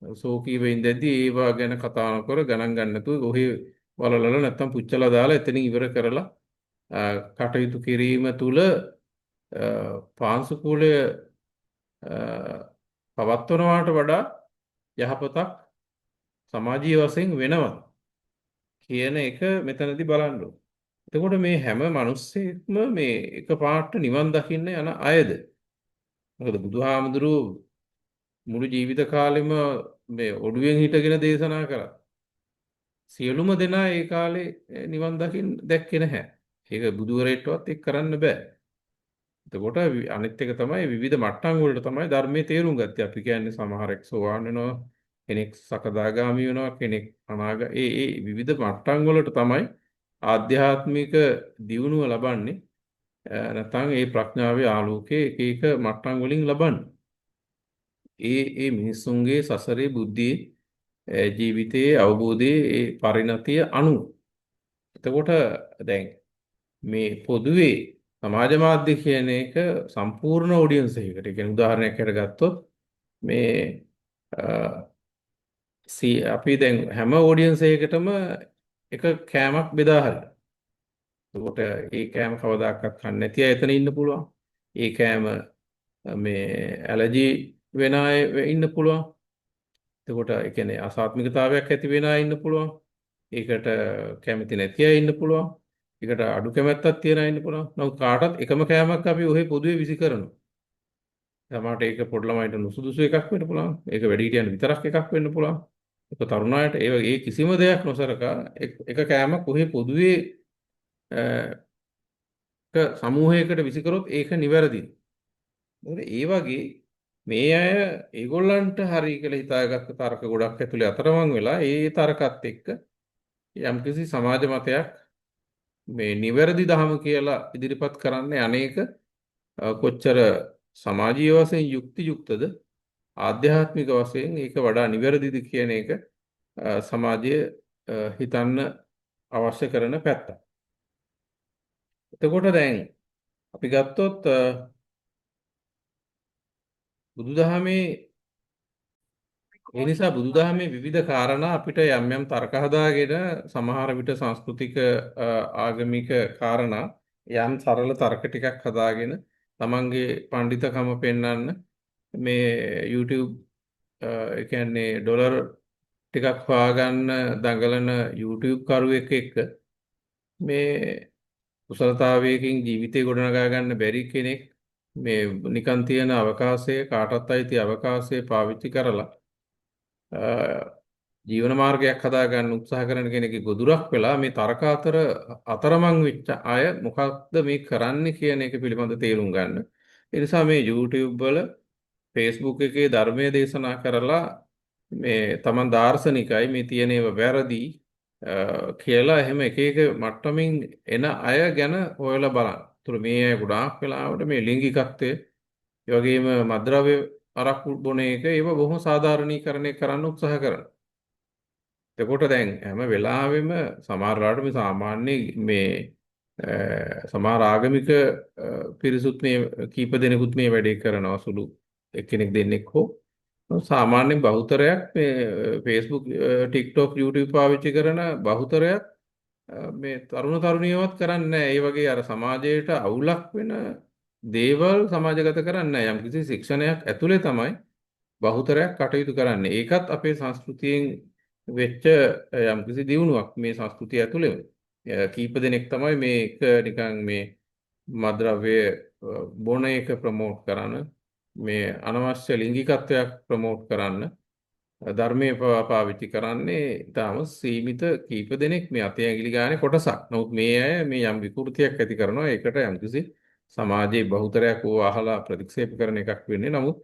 සෝකීව ඉඳද්දි ඒවා ගැන කතා නොකර ගණන් ගන්න නැතුව ඔහේ වලලල නැත්තම් පුච්චලා දාලා එතනින් ඉවර කරලා කටයුතු කිරීම තුළ පාංශුකූලය පවත්වනවාට වඩා යහපතක් සමාජීය වශයෙන් වෙනවා කියන එක මෙතනදී බලන්න ඕනේ. එතකොට මේ හැම මිනිස්සෙක්ම මේ එකපාරට නිවන් දකින්න යන අයද? මොකද බුදුහාමුදුරුවෝ මුළු ජීවිත කාලෙම මේ ඔළුවෙන් හිටගෙන දේශනා කරා. සියලුම දෙනා ඒ කාලේ නිවන් දකින්න දැක්කේ නැහැ. ඒක බුදුවරයෙක්ටවත් ඒක කරන්න බෑ. එතකොට අනිත් එක තමයි විවිධ මට්ටම් වලට තමයි ධර්මයේ තේරුම් ගත්තේ. අපි කියන්නේ සමහරෙක් සෝවාන් වෙනවා, කෙනෙක් සකදාගාමි වෙනවා, කෙනෙක් ඒ විවිධ මට්ටම් වලට තමයි ආධ්‍යාත්මික දියුණුව ලබන්නේ. නැත්නම් ඒ ප්‍රඥාවේ ආලෝකයේ එක එක මට්ටම් වලින් ලබන්නේ. ඒ මිනිස්සුන්ගේ සසරේ බුද්ධියේ ජීවිතයේ අවබෝධයේ ඒ පරිණතිය අනුව. එතකොට දැන් මේ පොදුවේ සමාජ මාධ්‍ය කියන එක සම්පූර්ණ ඔඩියන්ස් එකකට. ඒ කියන්නේ උදාහරණයක් හැර ගත්තොත් මේ අපි දැන් හැම ඔඩියන්ස් එකකටම එක කෑමක් බෙදා හරිනවා. එතකොට ඒ කෑම කවදාකවත් කන්නේ නැති අය එතන ඉන්න පුළුවන්. ඒ කෑම මේ ඇලර්ජි වෙන අය ඉන්න පුළුවන්. එතකොට ඒ කියන්නේ අසාත්මිකතාවයක් ඇති වෙන අය ඉන්න පුළුවන්. ඒකට කැමති නැති අය ඉන්න පුළුවන්. ඒකට අඩු කැමැත්තක් තියන අය ඉන්න පුළුවන්. නමුත් කාටත් එකම කෑමක් අපි ඔහේ පොදුවේ විසි කරනවා. සමහරට ඒක පොඩි ළමයින්ට නුසුදුසු එකක් වෙන්න පුළුවන්. ඒක වැඩිහිටියන්ට විතරක් එකක් වෙන්න පුළුවන්. ඒක තරුණායට ඒ කිසිම දෙයක් නොසලකා එක කෑමක් ඔහේ පොදුවේ සමූහයකට විසි කරොත් ඒක නිවැරදි. ඒ වගේ මේ අය ඒගොල්ලන්ට හරි කියලා හිතාගත්ත තර්ක ගොඩක් ඇතුලේ අතරමං වෙලා ඒ තර්කත් එක්ක යම්කිසි සමාජ මතයක් මේ නිවැරදි දහම කියලා ඉදිරිපත් කරන්නේ අනේක කොච්චර සමාජීය වශයෙන් යුක්තියුක්තද ආධ්‍යාත්මික වශයෙන් ඒක වඩා නිවැරදිද කියන එක සමාජය හිතන්න අවශ්‍ය කරන පැත්ත. එතකොට දැන් අපි ගත්තොත් බුදුදහමේ ඒ නිසා බුදුදහමේ විවිධ කාරණා අපිට යම් යම් තර්ක හදාගෙන සමහර විට සංස්කෘතික ආගමික කාරණා යම් සරල තර්ක ටිකක් හදාගෙන තමන්ගේ පඬිතකම පෙන්වන්න මේ YouTube ඒ කියන්නේ ඩොලර් ටිකක් හොයාගන්න දඟලන YouTube කරුවෙක් එක්ක මේ කුසලතාවයකින් ජීවිතේ ගොඩනගා ගන්න බැරි කෙනෙක් මේ නිකන් තියෙන අවකාශය කාටත් අයිති අවකාශය පාවිච්චි කරලා ජීවන මාර්ගයක් හදාගන්න උත්සාහ කරන කෙනෙක්ගේ ගොදුරක් වෙලා මේ තර්ක අතරමං වෙච්ච අය මොකක්ද මේ කරන්නේ කියන එක පිළිබඳ තේරුම් ගන්න. ඒ නිසා මේ YouTube වල Facebook එකේ ධර්මයේ දේශනා කරලා මේ Taman දාර්ශනිකයි මේ තියෙන ඒවා වැරදි කියලා එහෙම එක එක මට්ටමින් එන අය ගැන හොයලා බලන්න. ඒතර මේ අය ගොඩාක් වෙලාවට මේ ලිංගිකත්වය ඒ වගේම මද්ද්‍රව්‍ය අරක්කු බොන එක ඒව බොහොම සාධාරණීකරණය කරන්න උත්සාහ කරනවා. එතකොට දැන් හැම වෙලාවෙම සමහරවිට මේ සාමාන්‍ය මේ සමහර ආගමික පිරිසුත් මේ කීප දෙනෙකුත් මේ වැඩේ කරනවා සුළු එක්කෙනෙක් දෙන්නෙක් හෝ සාමාන්‍ය බහුතරයක් මේ Facebook TikTok YouTube පාවිච්චි කරන බහුතරයක් මේ තරුණ තරුණියවත් කරන්නේ නැහැ. ඒ වගේ අර සමාජයට අවුලක් වෙන දේවල් සමාජගත කරන්නේ නැහැ. යම්කිසි ශික්ෂණයක් ඇතුලේ තමයි බහුතරයක් කටයුතු කරන්නේ. ඒකත් අපේ සංස්කෘතියෙන් වෙච්ච යම්කිසි දියුණුවක් මේ සංස්කෘතිය ඇතුළේ. කීප දෙනෙක් තමයි මේක නිකන් මේ මද්ද්‍රව්‍ය බොන එක ප්‍රමෝට් කරන මේ අනවශ්‍ය ලිංගිකත්වයක් ප්‍රමෝට් කරන්න ධර්මයේ පාවිච්චි කරන්නේ ඊටම සීමිත කීප දෙනෙක් මේ අතේ ඇඟිලි ගානේ කොටසක්. නමුත් මේ අය මේ යම් විකෘතියක් ඇති කරනවා. ඒකට යම්කිසි සමාජයේ බහුතරයක් ඕවා අහලා ප්‍රතික්ෂේප කරන එකක් වෙන්නේ. නමුත්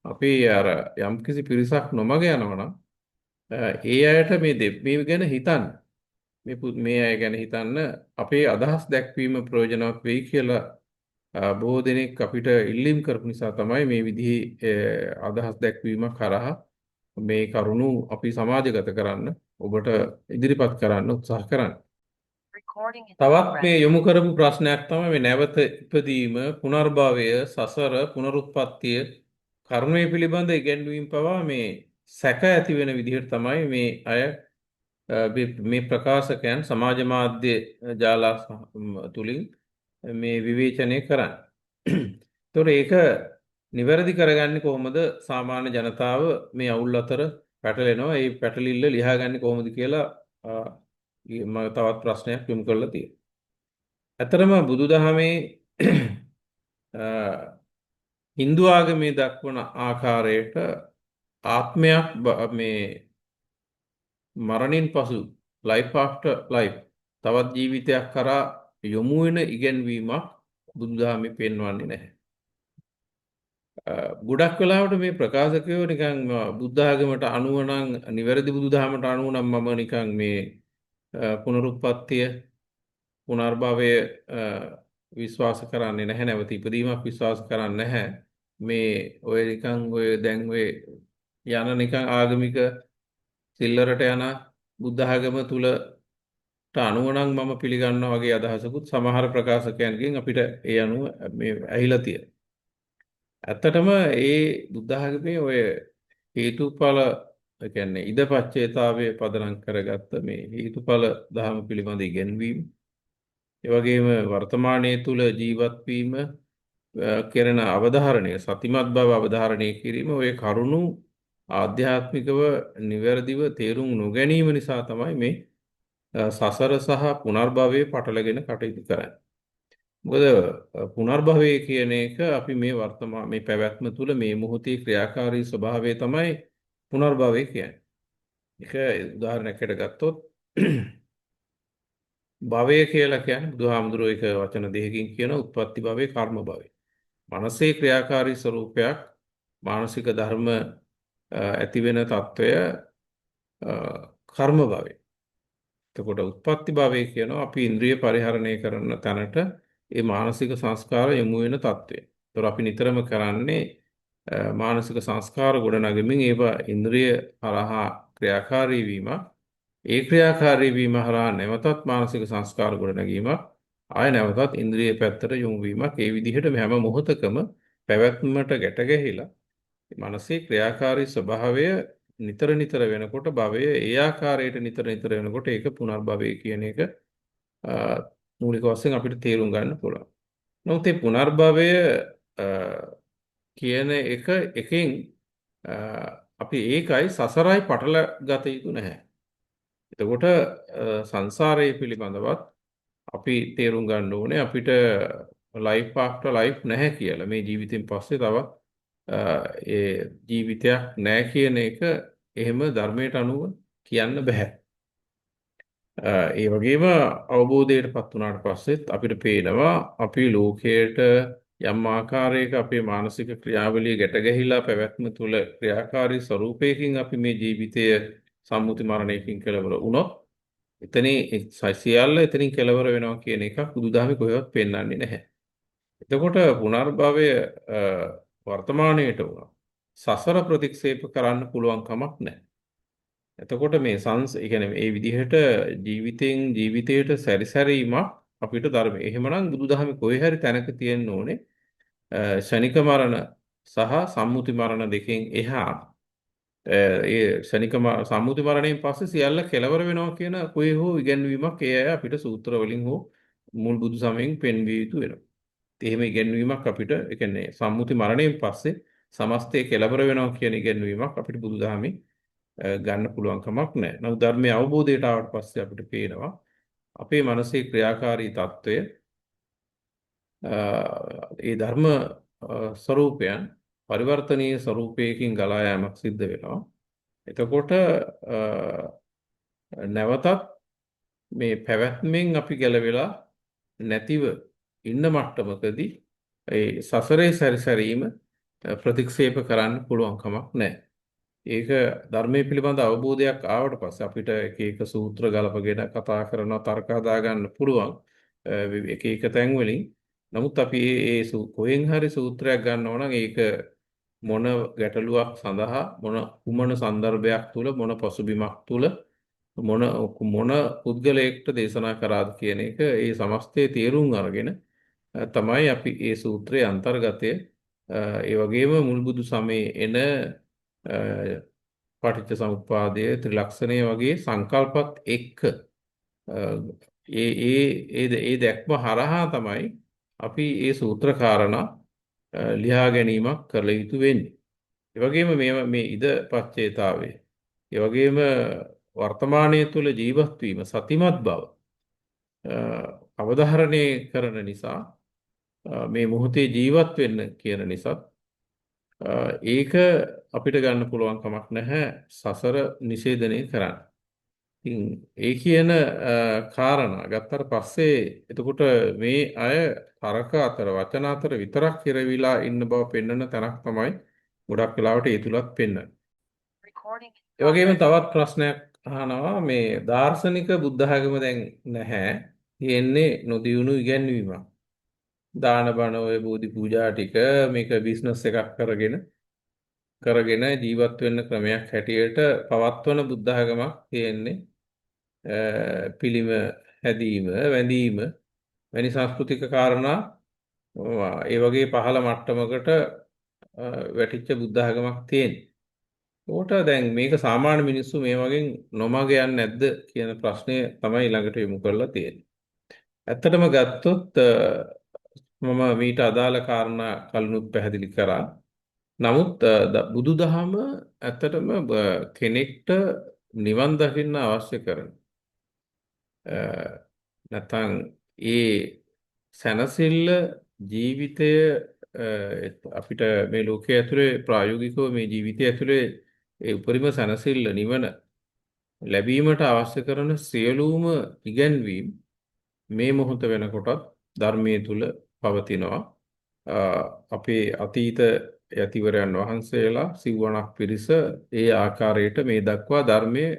අපි අර යම්කිසි පිරිසක් නොමග යනවා නම් ඒ අයට මේ ගැන හිතන්න මේ අය ගැන හිතන්න අපේ අදහස් දැක්වීම ප්‍රයෝජනවත් වෙයි කියලා බොහෝ දෙනෙක් අපිට ඉල්ලීම් කරපු නිසා තමයි මේ විදිහේ අදහස් දැක්වීමක් කරා මේ කරුණු අපි සමාජගත කරන්න ඔබට ඉදිරිපත් කරන්න උත්සාහ කරන්න. තවත් මේ යොමු කරපු ප්‍රශ්නයක් තමයි මේ නැවත ඉපදීම, පුනර්භවය, සසර, පුනරුත්පත්තිය, කර්මය පිළිබඳ ඉගැන්වීම් පවා මේ සැක ඇති වෙන විදිහට තමයි මේ අය මේ ප්‍රකාශකයන් සමාජ මාධ්‍ය ජාලා තුලින් මේ විවේචනය කරන්නේ. ඒතකොට ඒක නිවැරදි කරගන්නේ කොහොමද? සාමාන්‍ය ජනතාව මේ අවුල් අතර පැටලෙනවා. ඒ පැටලිල්ල ලියාගන්නේ කොහොමද කියලා මම තවත් ප්‍රශ්නයක් යොමු කරලා තියෙනවා. ඇතරම බුදුදහමේ Hindu ආගමේ දක්වන ආකාරයට ආත්මයක් මේ මරණින් පසු life after life තවත් ජීවිතයක් කරා යොමු වෙන ඉගැන්වීමක් බුදුදහමේ පෙන්වන්නේ නැහැ. ගොඩක් වෙලාවට මේ ප්‍රකාශකයෝ නිකන් බුද්ධ ආගමට අනුව නම් නිවැරදි බුදුදහමට අනුව නම් මම නිකන් මේ පුනරුත්පත්තිය පුනර්භවය විශ්වාස කරන්නේ නැහැ, නැවත ඉපදීමක් විශ්වාස කරන්නේ නැහැ. මේ ඔය නිකන් ඔය දැන් ඔය යන නිකන් ආගමික සිල්ලරට යන බුද්ධ ආගම තුල අනුව නම් මම පිළිගන්නවා වගේ අදහසකුත් සමහර ප්‍රකාශකයන්ගෙන් අපිට ඒ අනුව මේ ඇහිලා තියෙනවා. ඇත්තටම ඒ බුද්ධ ආගමේ ඔය හේතුඵල කියන්නේ ඉදපච්චේතාවයේ පදනම් කරගත්ත මේ හේතුඵල ධර්ම පිළිබඳ ඉගැන්වීම, ඒ වගේම වර්තමානයේ තුල ජීවත් වීම කෙරෙන අවධාරණය, සතිමත් බව අවධාරණය කිරීම ඔය කරුණු ආධ්‍යාත්මිකව නිවැරදිව තේරුම් නොගැනීම නිසා තමයි මේ සසර සහ පුනර්භවයේ පටලගෙන කටයුතු කරන්නේ. මොකද පුනර්භවය කියන එක අපි මේ වර්තමාන මේ පැවැත්ම තුළ මේ මොහොතේ ක්‍රියාකාරී ස්වභාවය තමයි පුනර්භවය කියන්නේ. ඒක උදාහරණයකට ගත්තොත් භවය කියලා කියන්නේ බුදුහාමුදුරුවෝ එක වචන දෙකකින් කියන උත්පත්ති භවය, කර්ම භවය. මනසේ ක්‍රියාකාරී ස්වરૂපයක් මානසික ධර්ම ඇති වෙන తত্ত্বය කර්ම භවය. එතකොට උත්පත්ති භවය කියනවා අපි ඉන්ද්‍රිය පරිහරණය කරන තැනට ඒ මානසික සංස්කාර යොමු වෙන తত্ত্বය. ඒතර අපි නිතරම කරන්නේ මානසික සංස්කාර ගොඩනගමින් ඒවා ඉන්ද්‍රිය හරහා ක්‍රියාකාරී වීම, ඒ ක්‍රියාකාරී වීම හරහා නැවතත් මානසික සංස්කාර ගොඩනගීමක්, ආය නැවතත් ඉන්ද්‍රිය පැත්තට යොමු වීමක්. ඒ විදිහට හැම මොහොතකම පැවැත්මට ගැට ගැහිලා මනසේ ක්‍රියාකාරී ස්වභාවය නිතර නිතර වෙනකොට භවය ඒ ආකාරයට නිතර නිතර වෙනකොට ඒක පුනර්භවය කියන එක මූලික වශයෙන් අපිට තේරුම් ගන්න පුළුවන්. නමුත් මේ පුනර්භවය කියන එකෙන් අපි ඒකයි සසරයි පටල ගත යුතු නැහැ. එතකොට සංසාරයේ පිළිබඳවත් අපි තේරුම් ගන්න ඕනේ අපිට life after life නැහැ කියලා. මේ ජීවිතෙන් පස්සේ තවත් ඒ ජීවිතයක් නැහැ කියන එක එහෙම ධර්මයට අනුව කියන්න බෑ. ඒ වගේම අවබෝධයටපත් වුණාට පස්සෙත් අපිට පේනවා අපි ලෝකයට යම් ආකාරයක අපේ මානසික ක්‍රියාවලිය ගැට ගැහිලා පැවැත්ම තුළ ක්‍රියාකාරී ස්වરૂපයකින් අපි මේ ජීවිතය සම්මුති මරණයකින් කෙලවර වුණොත් සියල්ල එතනින් කෙලවර වෙනවා කියන එකක් බුදුදහමේ කොහෙවත් පෙන්වන්නේ නැහැ. එතකොට පුනර්භවය වර්තමානයේට වුණා සසර ප්‍රතික්ෂේප කරන්න පුළුවන් කමක් නැහැ. එතකොට මේ මේ විදිහට ජීවිතෙන් ජීවිතයට සැරිසැරීමක් අපිට ධර්මය. එහෙමනම් බුදුදහමේ කොහේ හරි තැනක තියෙන්න ඕනේ ශනික මරණ සහ සම්මුති මරණ දෙකෙන් එහා ඒ සම්මුති මරණයෙන් පස්සේ සියල්ල කෙලවර වෙනවා කියන කොහේ හෝ ඉගැන්වීමක් ඒ අය අපිට සූත්‍ර වලින් හෝ මුල් බුදු සමයෙන් පෙන්විය යුතු වෙනවා. එහෙම ඉගැන්වීමක් අපිට ඒ කියන්නේ සම්මුති මරණයෙන් පස්සේ සමස්තය කෙලවර වෙනවා කියන ඉගැන්වීමක් අපිට බුදුදහමේ ගන්න පුළුවන් කමක් නැහැ. නමුත් ධර්මයේ අවබෝධයට ආවට පස්සේ අපිට පේනවා අපේ මනසේ ක්‍රියාකාරී తত্ত্বය ඒ ධර්ම ස්වરૂපයන් පරිවර්තනීය ස්වરૂපයකින් ගලා යාමක් සිද්ධ වෙනවා. එතකොට නැවතත් මේ පැවැත්මෙන් අපි ගැලවෙලා නැතිව ඉන්න මට්ටමකදී ඒ සසරේ සැරිසැරීම ප්‍රතික්ෂේප කරන්න පුළුවන් කමක් නැහැ. ඒක ධර්මයේ පිළිබඳ අවබෝධයක් ආවට පස්සේ අපිට එක එක සූත්‍ර ගලපගෙන කතා කරනවා තර්ක හදාගන්න පුළුවන් එක එක තැන් වලින්. නමුත් අපි කොහෙන් හරි සූත්‍රයක් ගන්නවා නම් ඒක මොන ගැටලුවක් සඳහා කුමන સંદર્ભයක් තුල මොන පසුබිමක් තුල මොන මොන පුද්ගලයෙක්ට දේශනා කරාද කියන එක ඒ සමස්තයේ තේරුම් අරගෙන තමයි අපි ඒ සූත්‍රයේ අන්තර්ගතය ඒ වගේම මුල් බුදු සමයේ එන පටිච්ච සමුප්පාදය ත්‍රිලක්ෂණය වගේ සංකල්පත් එක්ක ඒ දැක්ම හරහා තමයි අපි ඒ සූත්‍ර කාරණා ලියා ගැනීමක් කළ යුතු වෙන්නේ. ඒ වගේම මේ ඉද පච්චේතාවය ඒ වගේම වර්තමානයේ තුල ජීවත් වීම සතිමත් බව අවධාරණය කරන නිසා මේ මොහොතේ ජීවත් වෙන්න කියන නිසා ඒක අපිට ගන්න පුළුවන් කමක් නැහැ සසර නිෂේධනය කරන්න. ඉතින් ඒ කියන කාරණා ගත්තට පස්සේ එතකොට මේ අය තරක අතර වචන අතර විතරක් හිරවිලා ඉන්න බව පෙන්වන තැනක් තමයි ගොඩක් වෙලාවට ඒ තුලත් පෙන්වන්නේ. ඒ වගේම තවත් ප්‍රශ්නයක් අහනවා මේ දාර්ශනික බුද්ධ ආගම දැන් නැහැ. තියෙන්නේ නොදියුණු ඉගැන්වීමක්. දාන බණ ඔය බෝධි පූජා ටික මේක බිස්නස් එකක් කරගෙන ජීවත් වෙන්න ක්‍රමයක් හැටියට පවත්වන බුද්ධ ආගමක් තියෙන්නේ. පිළිම හැදීම වැඳීම වැනි සංස්කෘතික කාරණා ඒ වගේ පහළ මට්ටමකට වැටිච්ච බුද්ධ ආගමක් තියෙනවා. ඒකට දැන් මේක සාමාන්‍ය මිනිස්සු මේ වගේ නොමග යන්නේ නැද්ද කියන ප්‍රශ්නය තමයි ළඟට යොමු කරලා තියෙන්නේ. ඇත්තටම ගත්තොත් මම මීට අදාළ කාරණා කලිනුත් පැහැදිලි කරා. නමුත් බුදුදහම ඇත්තටම කෙනෙක්ට නිවන් දකින්න අවශ්‍ය කරන නැත්නම් ඒ සැනසෙල්ල ජීවිතය අපිට මේ ලෝකයේ ඇතුලේ ප්‍රායෝගිකව මේ ජීවිතය ඇතුලේ ඒ උපරිම සැනසෙල්ල නිවන ලැබීමට අවශ්‍ය කරන සියලුම ඉගැන්වීම් මේ මොහොත වෙනකොටත් ධර්මයේ තුල පවතිනවා. අපේ අතීත යතිවරයන් වහන්සේලා සිව්වණක් පිරිස ඒ ආකාරයට මේ දක්වා ධර්මයේ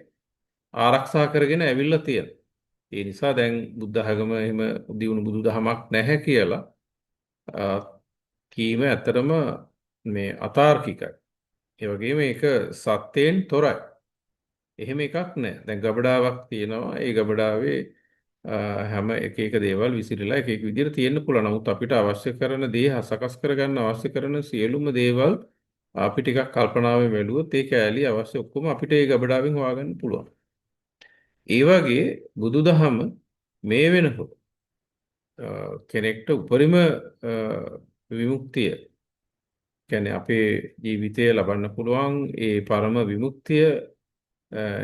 ආරක්ෂා කරගෙන ඇවිල්ලා තියෙනවා. ඒ නිසා දැන් බුද්ධ ආගම එහෙම දියුණු බුදුදහමක් නැහැ කියලා කීම ඇත්තටම මේ අතාර්කිකයි. ඒ වගේම ඒක සත්‍යයෙන් තොරයි. එහෙම එකක් නැහැ. දැන් ගබඩාවක් තියෙනවා. ඒ ගබඩාවේ හැම එක දේවල් විසිරලා එක විදිහට තියෙන්න පුළුවන්. නමුත් අපිට අවශ්‍ය කරන දේ සකස් කරගන්න අවශ්‍ය කරන සියලුම දේවල් අපි ටිකක් කල්පනාවෙන් බැලුවොත් ඒ කෑලි අවශ්‍ය ඔක්කොම අපිට ඒ ගබඩාවෙන් හොයාගන්න පුළුවන්. ඒ වගේ බුදුදහම මේ වෙනකොට කෙනෙක්ට උපරිම විමුක්තිය කියන්නේ අපේ ජීවිතය ලබන්න පුළුවන් ඒ පරම විමුක්තිය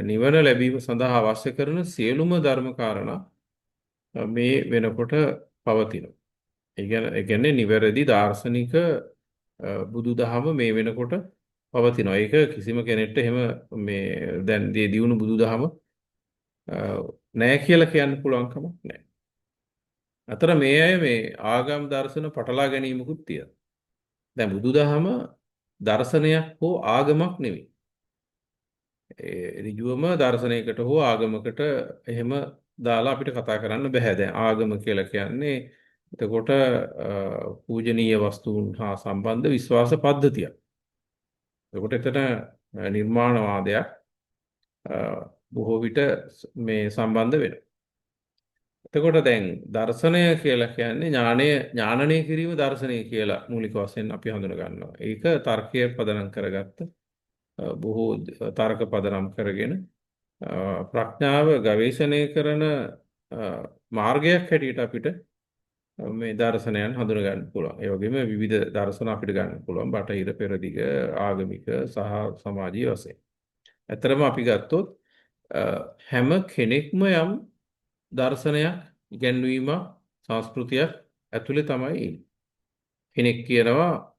නිවන ලැබීම සඳහා අවශ්‍ය කරන සියලුම ධර්ම කාරණා මේ වෙනකොට පවතිනවා. ඒ කියන්නේ නිවැරදි දාර්ශනික බුදුදහම මේ වෙනකොට පවතිනවා. ඒක කිසිම කෙනෙක්ට එහෙම මේ දැන් දියුණු බුදුදහම නැහැ කියලා කියන්න පුළුවන් කමක් නැහැ. අතර මේ අය මේ ආගම් දර්ශන පටලා ගැනීමකුත් තියෙනවා. දැන් බුදුදහම දර්ශනයක් හෝ ආගමක් නෙවෙයි. ඍජුවම දර්ශනයකට හෝ ආගමකට එහෙම දාලා අපිට කතා කරන්න බෑ. දැන් ආගම කියලා කියන්නේ එතකොට පූජනීය වස්තුන් හා සම්බන්ධ විශ්වාස පද්ධතියක්. එතකොට එතන නිර්මාණවාදයක් බොහෝ විට මේ සම්බන්ධ වෙනවා. එතකොට දැන් දර්ශනය කියලා කියන්නේ ඥානනය කිරීම දර්ශනය කියලා මූලික වශයෙන් අපි හඳුන ගන්නවා. ඒක තර්කය පදනම් කරගත්ත බොහෝ තර්ක පදනම් කරගෙන ප්‍රඥාව ගවේෂණය කරන මාර්ගයක් හැටියට අපිට මේ දර්ශනයන් හඳුන ගන්න පුළුවන්. ඒ වගේම විවිධ දර්ශන අපිට ගන්න පුළුවන්. බටහිර පෙරදිග ආගමික සහ සමාජීය වශයෙන්. ඇත්තරම අපි ගත්තොත් හැම කෙනෙක්ම යම් දර්ශනයක් ඉගැන්වීමක් සංස්කෘතියක් ඇතුලේ තමයි ඉන්නේ. කෙනෙක් කියනවා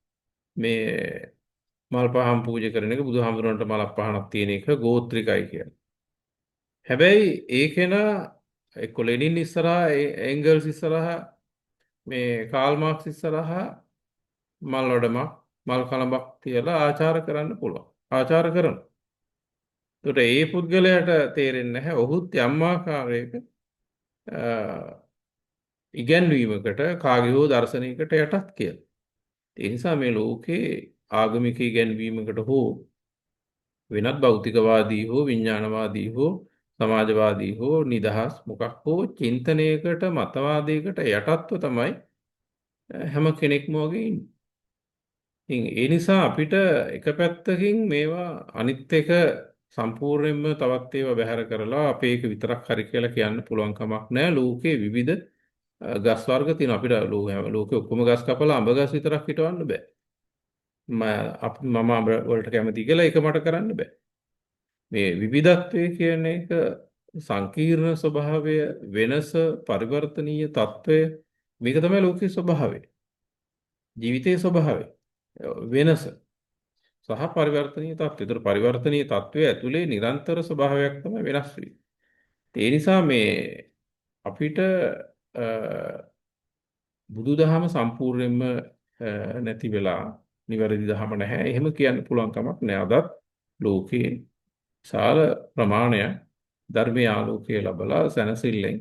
මේ මල් පහන් පූජා කරන එක බුදුහාමුදුරන්ට මලක් පහනක් තියෙන එක ගෝත්‍රිකයි කියන්නේ. හැබැයි ඒකේන එක්ක ලෙනින් ඉස්සරහා එංගල්ස් ඉස්සරහා මේ කාල් මාක්ස් ඉස්සරහා මල් වඩමක් මල් කලඹක් තියලා ආචාර කරන්න පුළුවන්. ආචාර කරනවා. ඒකට ඒ පුද්ගලයාට තේරෙන්නේ නැහැ. ඔහුත් යම් ආකාරයක ඉගැන්වීමකට කාගේ හෝ දර්ශනයකට යටත් කියලා. ඒ නිසා මේ ලෝකේ ආගමික ඉගැන්වීමකට හෝ වෙනත් භෞතිකවාදී හෝ විඥානවාදී හෝ සමාජවාදී හෝ නිදහස් මොකක් හෝ චින්තනයකට මතවාදයකට යටත්ව තමයි හැම කෙනෙක්ම වගේ ඉන්නේ. ඉතින් ඒ නිසා අපිට එක පැත්තකින් මේවා අනිත් එක සම්පූර්ණයෙන්ම තවත් ඒවා බැහැර කරලා අපේ එක විතරක් හරි කියලා කියන්න පුළුවන් කමක් නැහැ. ලෝකේ විවිධ ගස් වර්ග තියෙනවා. අපිට ලෝකේ ඔක්කොම ගස් කපලා අඹ ගස් විතරක් හිටවන්න බෑ. මම අඹ වලට කැමති කියලා ඒක මට කරන්න බෑ. මේ විවිධත්වය කියන එක සංකීර්ණ ස්වභාවය වෙනස පරිවර්තනීය తত্ত্বය මේක තමයි ලෝකයේ ස්වභාවය. ජීවිතයේ ස්වභාවය වෙනස සහ පරිවර්තනීය తত্ত্বය. ඒතර පරිවර්තනීය తত্ত্বය ඇතුලේ නිරන්තර ස්වභාවයක් තමයි වෙනස් වෙන්නේ. ඒ නිසා මේ අපිට බුදුදහම සම්පූර්ණයෙන්ම නැති වෙලා නිවැරදි දහම නැහැ. එහෙම කියන්න පුළුවන් කමක් නෑ. අදත් ලෝකේ විශාල ප්‍රමාණයක් ධර්මයේ ආලෝකය ලැබලා සැනසෙල්ලෙන්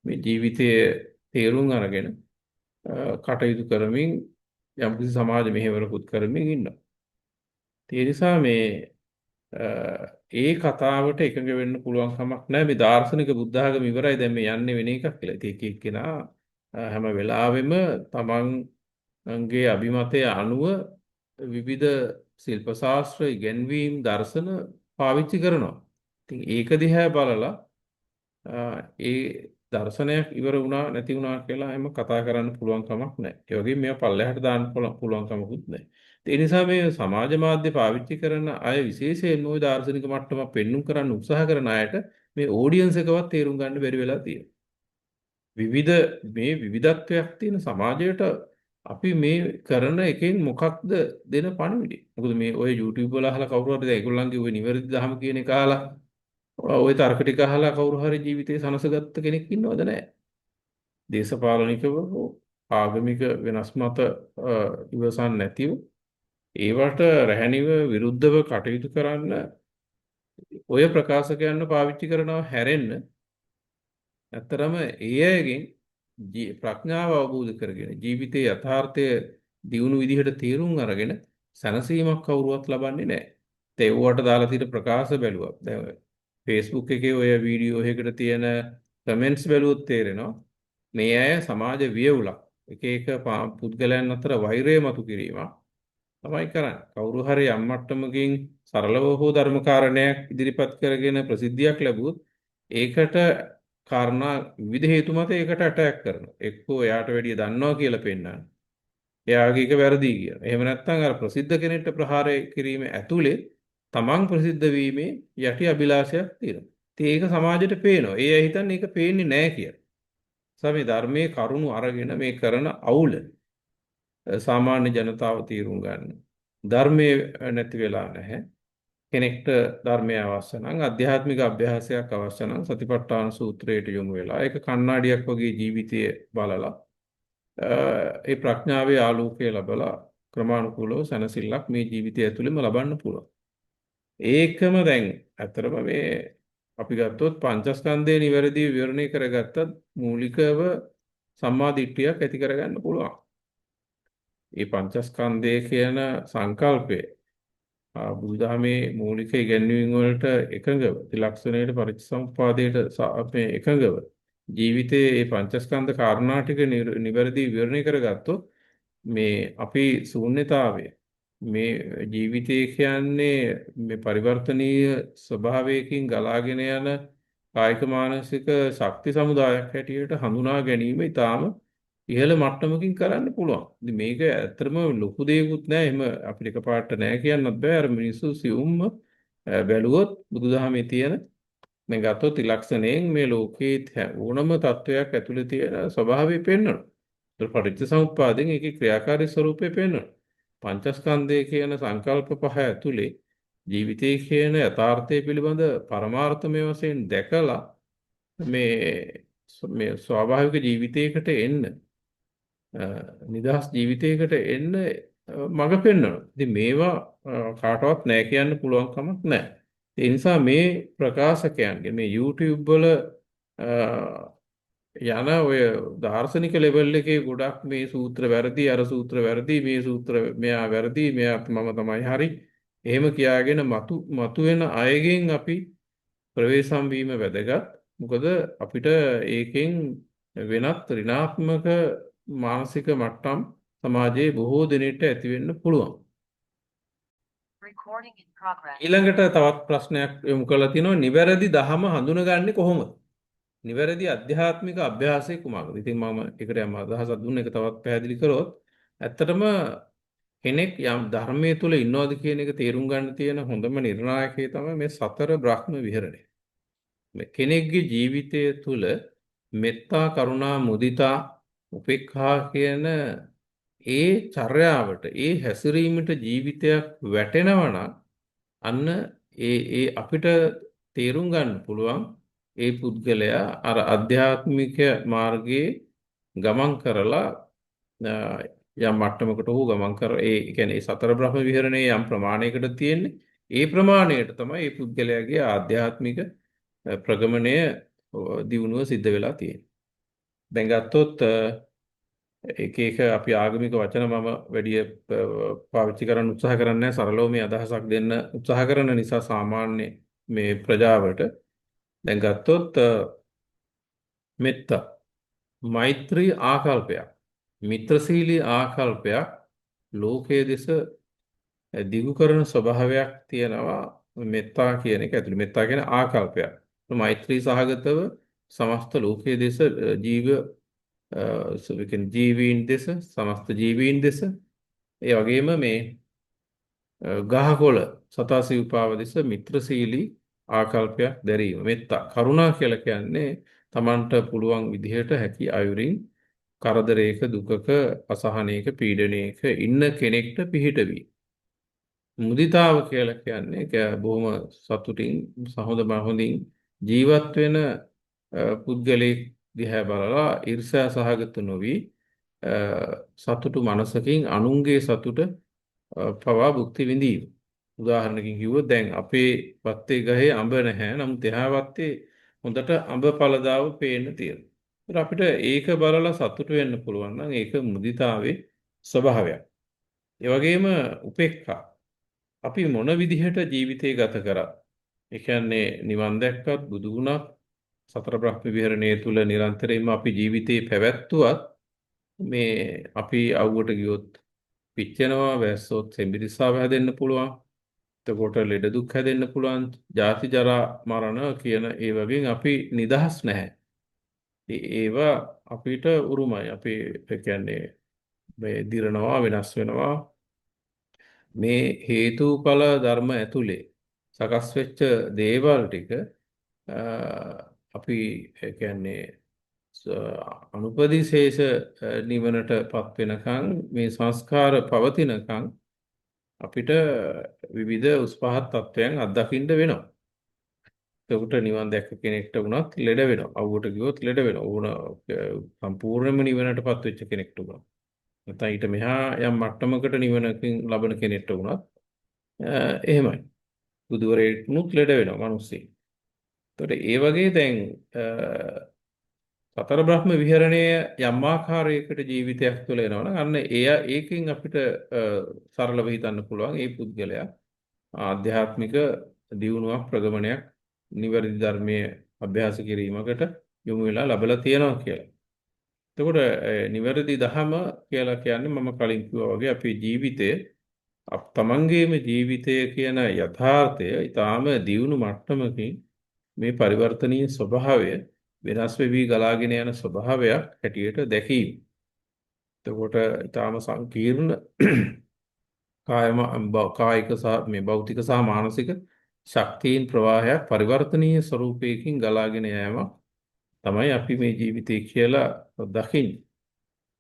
මේ ජීවිතයේ තේරුම් අරගෙන කටයුතු කරමින් යම්කිසි සමාජ මෙහෙවරකුත් කරමින් ඉන්නවා. ඒ නිසා මේ ඒ කතාවට එකඟ වෙන්න පුළුවන් කමක් නැහැ. මේ දාර්ශනික බුද්ධ ආගම ඉවරයි දැන් මේ යන්නේ වෙන එකක් කියලා. ඉතින් එක එක්කෙනා හැම වෙලාවෙම තමන්ගේ අභිමතය අනුව විවිධ ශිල්ප ශාස්ත්‍ර ඉගැන්වීම් දර්ශන පාවිච්චි කරනවා. ඉතින් ඒක දිහා බලලා ඒ දර්ශනයක් ඉවර වුණා නැති වුණා කියලා එහෙම කතා කරන්න පුළුවන් කමක් නැහැ. ඒ වගේම මේවා පල්ලෙහාට දාන්න පුළුවන් කමකුත් නැහැ. ඒ නිසා මේ සමාජ මාධ්‍ය පාවිච්චි කරන අය විශේෂයෙන්ම ওই දාර්ශනික මට්ටම පෙන්눔 කරන්න උත්සාහ කරන අයට මේ ඔඩියන්ස් එකවත් තේරුම් ගන්න බැරි වෙලා තියෙනවා. මේ විවිධත්වයක් තියෙන සමාජයට අපි මේ කරන එකෙන් මොකක්ද දෙන පණිවිඩය? මොකද මේ ඔය YouTube වල අහලා කවුරු හරි දැන් ඒගොල්ලන්ගේ ওই නිවැරදි දහම කියන එක අහලා ওই තර්ක ටික අහලා කවුරු හරි ජීවිතේ සනසගත්ත කෙනෙක් ඉන්නවද නැහැ? දේශපාලනිකව හෝ ආගමික වෙනස් මත ඉවසන් නැතිව ඒවට රැහැනිව විරුද්ධව කටයුතු කරන්න ඔය ප්‍රකාශකයන්ව පාවිච්චි කරනවා හැරෙන්න ඇත්තරම ඒ අයගෙන් ප්‍රඥාව අවබෝධ කරගෙන ජීවිතයේ යථාර්ථය දියුණු විදිහට තේරුම් අරගෙන සැනසීමක් කවුරුවත් ලබන්නේ නැහැ. ඒ වුවට දාලා තියෙන ප්‍රකාශ බැලුවා. දැන් Facebook එකේ ඔය වීඩියෝ එකකට තියෙන කමෙන්ට්ස් බැලුවොත් තේරෙනවා මේ අය සමාජ වියවුලක් එක එක පුද්ගලයන් අතර වෛරය මතු කිරීමක් තමයි කරන්නේ. කවුරු හරි යම් මට්ටමකින් සරලව හෝ ධර්මකාරණයක් ඉදිරිපත් කරගෙන ප්‍රසිද්ධියක් ලැබුවොත් ඒකට කාරණා විවිධ හේතු මත ඒකට අටැක් කරනවා. එක්කෝ එයාට වැඩිය දන්නවා කියලා පෙන්නන්න. එයාගේ එක වැරදි කියලා. එහෙම නැත්නම් අර ප්‍රසිද්ධ කෙනෙක්ට ප්‍රහාරය කිරීම ඇතුලේ තමන් ප්‍රසිද්ධ වීමේ යටි අභිලාෂයක් තියෙනවා. ඉතින් ඒක සමාජයට පේනවා. ඒ අය හිතන්නේ ඒක පේන්නේ නැහැ කියලා. සමේ ධර්මයේ කරුණු අරගෙන මේ කරන අවුල සාමාන්‍ය ජනතාව තීරුම් ගන්න. ධර්මයේ නැති වෙලා නැහැ. කෙනෙක්ට ධර්මය අවශ්‍ය නම් අධ්‍යාත්මික අභ්‍යාසයක් අවශ්‍ය නම් සතිපට්ඨාන සූත්‍රයට යොමු වෙලා ඒක කණ්ණාඩියක් වගේ ජීවිතයේ බලලා ඒ ප්‍රඥාවේ ආලෝකය ලැබලා ක්‍රමානුකූලව සැනසෙල්ලක් මේ ජීවිතය ඇතුළෙම ලබන්න පුළුවන්. ඒකම දැන් ඇත්තටම මේ අපි ගත්තොත් පංචස්කන්ධය නිවැරදිව විවරණය කරගත්තත් මූලිකව සම්මා දිට්ඨියක් ඇති කරගන්න පුළුවන්. මේ පංචස්කන්ධය කියන සංකල්පය බුදුදහමේ මූලික ඉගැන්වීම් වලට එකඟව ත්‍රිලක්ෂණයට පරිච්ඡසමුප්පාදයට මේ එකඟව ජීවිතයේ මේ පංචස්කන්ධ කාරණා ටික නිවැරදිව විවරණය කරගත්තොත් මේ අපි ශූන්‍යතාවය මේ ජීවිතය කියන්නේ මේ පරිවර්තනීය ස්වභාවයකින් ගලාගෙන යන කායික මානසික ශක්ති සමුදායක් හැටියට හඳුනා ගැනීම ඊටාම ඉහළ මට්ටමකින් කරන්න පුළුවන්. ඉතින් මේක ඇත්තටම ලොකු දෙයක්වත් නෑ. එහෙම අපිට එකපාරට නෑ කියන්නත් බෑ. අර මිනිස්සු සියුම්ම බැලුවොත් බුදුදහමේ තියෙන මේ ගත්තොත් ත්‍රිලක්ෂණයෙන් මේ ලෝකේ ඕනම තත්වයක් ඇතුළේ තියෙන ස්වභාවය පෙන්වනවා. ඒක පටිච්චසමුප්පාදයෙන් ඒකේ ක්‍රියාකාරී ස්වરૂපය පෙන්වනවා. පංචස්කන්ධය කියන සංකල්ප පහ ඇතුලේ ජීවිතය කියන යථාර්ථය පිළිබඳ පරමාර්ථමය වශයෙන් දැකලා මේ ස්වාභාවික ජීවිතයකට එන්න නිදහස් ජීවිතයකට එන්න මඟ පෙන්වනවා. ඉතින් මේවා කාටවත් නෑ කියන්න පුළුවන් කමක් නෑ. ඒ නිසා මේ ප්‍රකාශකයන්ගේ මේ YouTube වල යන ඔය දාර්ශනික ලෙවල් එකේ ගොඩක් මේ සූත්‍ර වැරදි අර සූත්‍ර වැරදි මේ සූත්‍ර මෙයා වැරදි මෙයා මම තමයි හරි එහෙම කියාගෙන මතු වෙන අයගෙන් අපි ප්‍රවේශම් වීම වැදගත්. මොකද අපිට ඒකෙන් වෙනත් ඍණාත්මක මානසික මට්ටම් සමාජයේ බොහෝ දෙනෙට ඇති වෙන්න පුළුවන්. ඊළඟට තවත් ප්‍රශ්නයක් යොමු කරලා තිනවා නිවැරදි දහම හඳුනගන්නේ කොහොමද? නිවැරදි අධ්‍යාත්මික අභ්‍යාසය කුමක්ද? ඉතින් මම ඒකට යම් අදහසක් දුන්න එක තවත් පැහැදිලි කරොත් ඇත්තටම කෙනෙක් යම් ධර්මයේ තුල ඉන්නවද කියන එක තේරුම් ගන්න තියෙන හොඳම නිර්ණායකය තමයි මේ සතර බ්‍රහ්ම විහරණය. මේ කෙනෙක්ගේ ජීවිතය තුල මෙත්තා, කරුණා, මුදිතා, උපේක්ඛා කියන ඒ චර්යාවට, ඒ හැසිරීමට ජීවිතයක් වැටෙනවා නම් අන්න ඒ අපිට තේරුම් ගන්න පුළුවන් ඒ පුද්ගලයා අර අධ්‍යාත්මික මාර්ගයේ ගමන් කරලා යම් මට්ටමකට හෝ ගමන් කර ඒ කියන්නේ සතර බ්‍රහ්ම විහරණයේ යම් ප්‍රමාණයකට තියෙන්නේ ඒ ප්‍රමාණයට තමයි මේ පුද්ගලයාගේ ආධ්‍යාත්මික ප්‍රගමණය දියුණුව සිද්ධ වෙලා තියෙන්නේ. දැන් ගත්තොත් එක අපි ආගමික වචන මම වැඩි පාවිච්චි කරන්න උත්සාහ කරන්නේ නැහැ. සරලව මේ අදහසක් දෙන්න උත්සාහ කරන නිසා සාමාන්‍ය මේ ප්‍රජාවට දැන් ගත්තොත් මෙත්තා මෛත්‍රී ආකල්පයක් මිත්‍රශීලී ආකල්පයක් ලෝකයේ දෙස දිගු කරන ස්වභාවයක් තියෙනවා මෙත්තා කියන එක ඇතුළේ. මෙත්තා කියන ආකල්පයක්. මෛත්‍රී සහගතව සමස්ත ලෝකයේ දෙස ජීවීන් දෙස සමස්ත ජීවීන් දෙස ඒ වගේම මේ ගහකොළ සතා සිව්පාව දෙස මිත්‍රශීලී ආකල්පයක් දැරීම මෙත්තා. කරුණා කියලා කියන්නේ Tamanට පුළුවන් විදිහට හැකි අයුරින් කරදරයක දුකක අසහනයක පීඩනයක ඉන්න කෙනෙක්ට පිහිට වී. මුදිතාව කියලා කියන්නේ බොහොම සතුටින් හොඳින් ජීවත් වෙන පුද්ගලෙක් දිහා බලලා ඊර්ෂ්‍යා සහගත නොවි සතුටු මනසකින් අනුන්ගේ සතුට පවා භුක්ති විඳීම. උදාහරණකින් කිව්වොත් දැන් අපේ වත්තේ ගහේ අඹ නැහැ. නමුත් එහා වත්තේ හොඳට අඹ පළදාව පේන්න තියෙනවා. ඒත් අපිට ඒක බලලා සතුට වෙන්න පුළුවන් නම් ඒක මුදිතාවේ ස්වභාවයක්. ඒ වගේම උපේක්ඛා. අපි මොන විදිහට ජීවිතය ගත කරා. ඒ කියන්නේ නිවන් දැක්කත් බුදු වුණත් සතර බ්‍රහ්ම විහරණය තුල නිරන්තරයෙන්ම අපි ජීවිතේ පැවැත්තුවත් මේ අපි අවුවට ගියොත් පිච්චෙනවා වැස්සොත් සෙම්බිරිස්සාව හැදෙන්න පුළුවන්. එතකොට ලෙඩ දුක් හැදෙන්න පුළුවන්. ජාති ජරා මරණ කියන ඒ වගේ අපි නිදහස් නැහැ. ඒවා අපිට උරුමයි. අපි කියන්නේ මේ දිරනවා වෙනස් වෙනවා. මේ හේතුඵල ධර්ම ඇතුලේ සකස් වෙච්ච දේවල් ටික අපි කියන්නේ අනුපදිශේෂ නිවනටපත් වෙනකන් මේ සංස්කාර පවතිනකන් අපිට විවිධ උස් පහත් තත්වයන් අත්දකින්න වෙනවා. එතකොට නිවන් දැක්ක කෙනෙක්ට වුණත් ලෙඩ වෙනවා. අවුවට ගියොත් ලෙඩ වෙනවා. ඕන සම්පූර්ණයෙන්ම නිවනටපත් වෙච්ච කෙනෙක්ට වුණා. නැත්නම් ඊට මෙහා යම් මට්ටමකට නිවනකින් ලබන කෙනෙක්ට වුණත් එහෙමයි. බුදුවරයෙකුත් ලෙඩ වෙනවා මිනිස්සෙක්. එතකොට ඒ වගේ දැන් සතර බ්‍රහ්ම විහරණය යම් ආකාරයකට ජීවිතයක් තුළ එනවා නම් අන්න ඒකෙන් අපිට සරලව හිතන්න පුළුවන් ඒ පුද්ගලයා ආධ්‍යාත්මික දියුණුවක් ප්‍රගමනයක් නිවැරදි ධර්මයේ අභ්‍යාස කිරීමකට යොමු වෙලා ලැබලා තියෙනවා කියලා. එතකොට නිවැරදි දහම කියලා කියන්නේ මම කලින් කිව්වා වගේ අපේ ජීවිතය තමන්ගේම ජීවිතය කියන යථාර්ථය ඊටාම දියුණු මට්ටමකින් මේ පරිවර්තනීය ස්වභාවය වෙනස් වෙවි ගලාගෙන යන ස්වභාවයක් හැටියට දැකීම. එතකොට ඊටාම සංකීර්ණ කායික සහ මේ භෞතික සහ මානසික ශක්තියින් ප්‍රවාහයක් පරිවර්තනීය ස්වરૂපයකින් ගලාගෙන යෑම තමයි අපි මේ ජීවිතය කියලා දකින්නේ.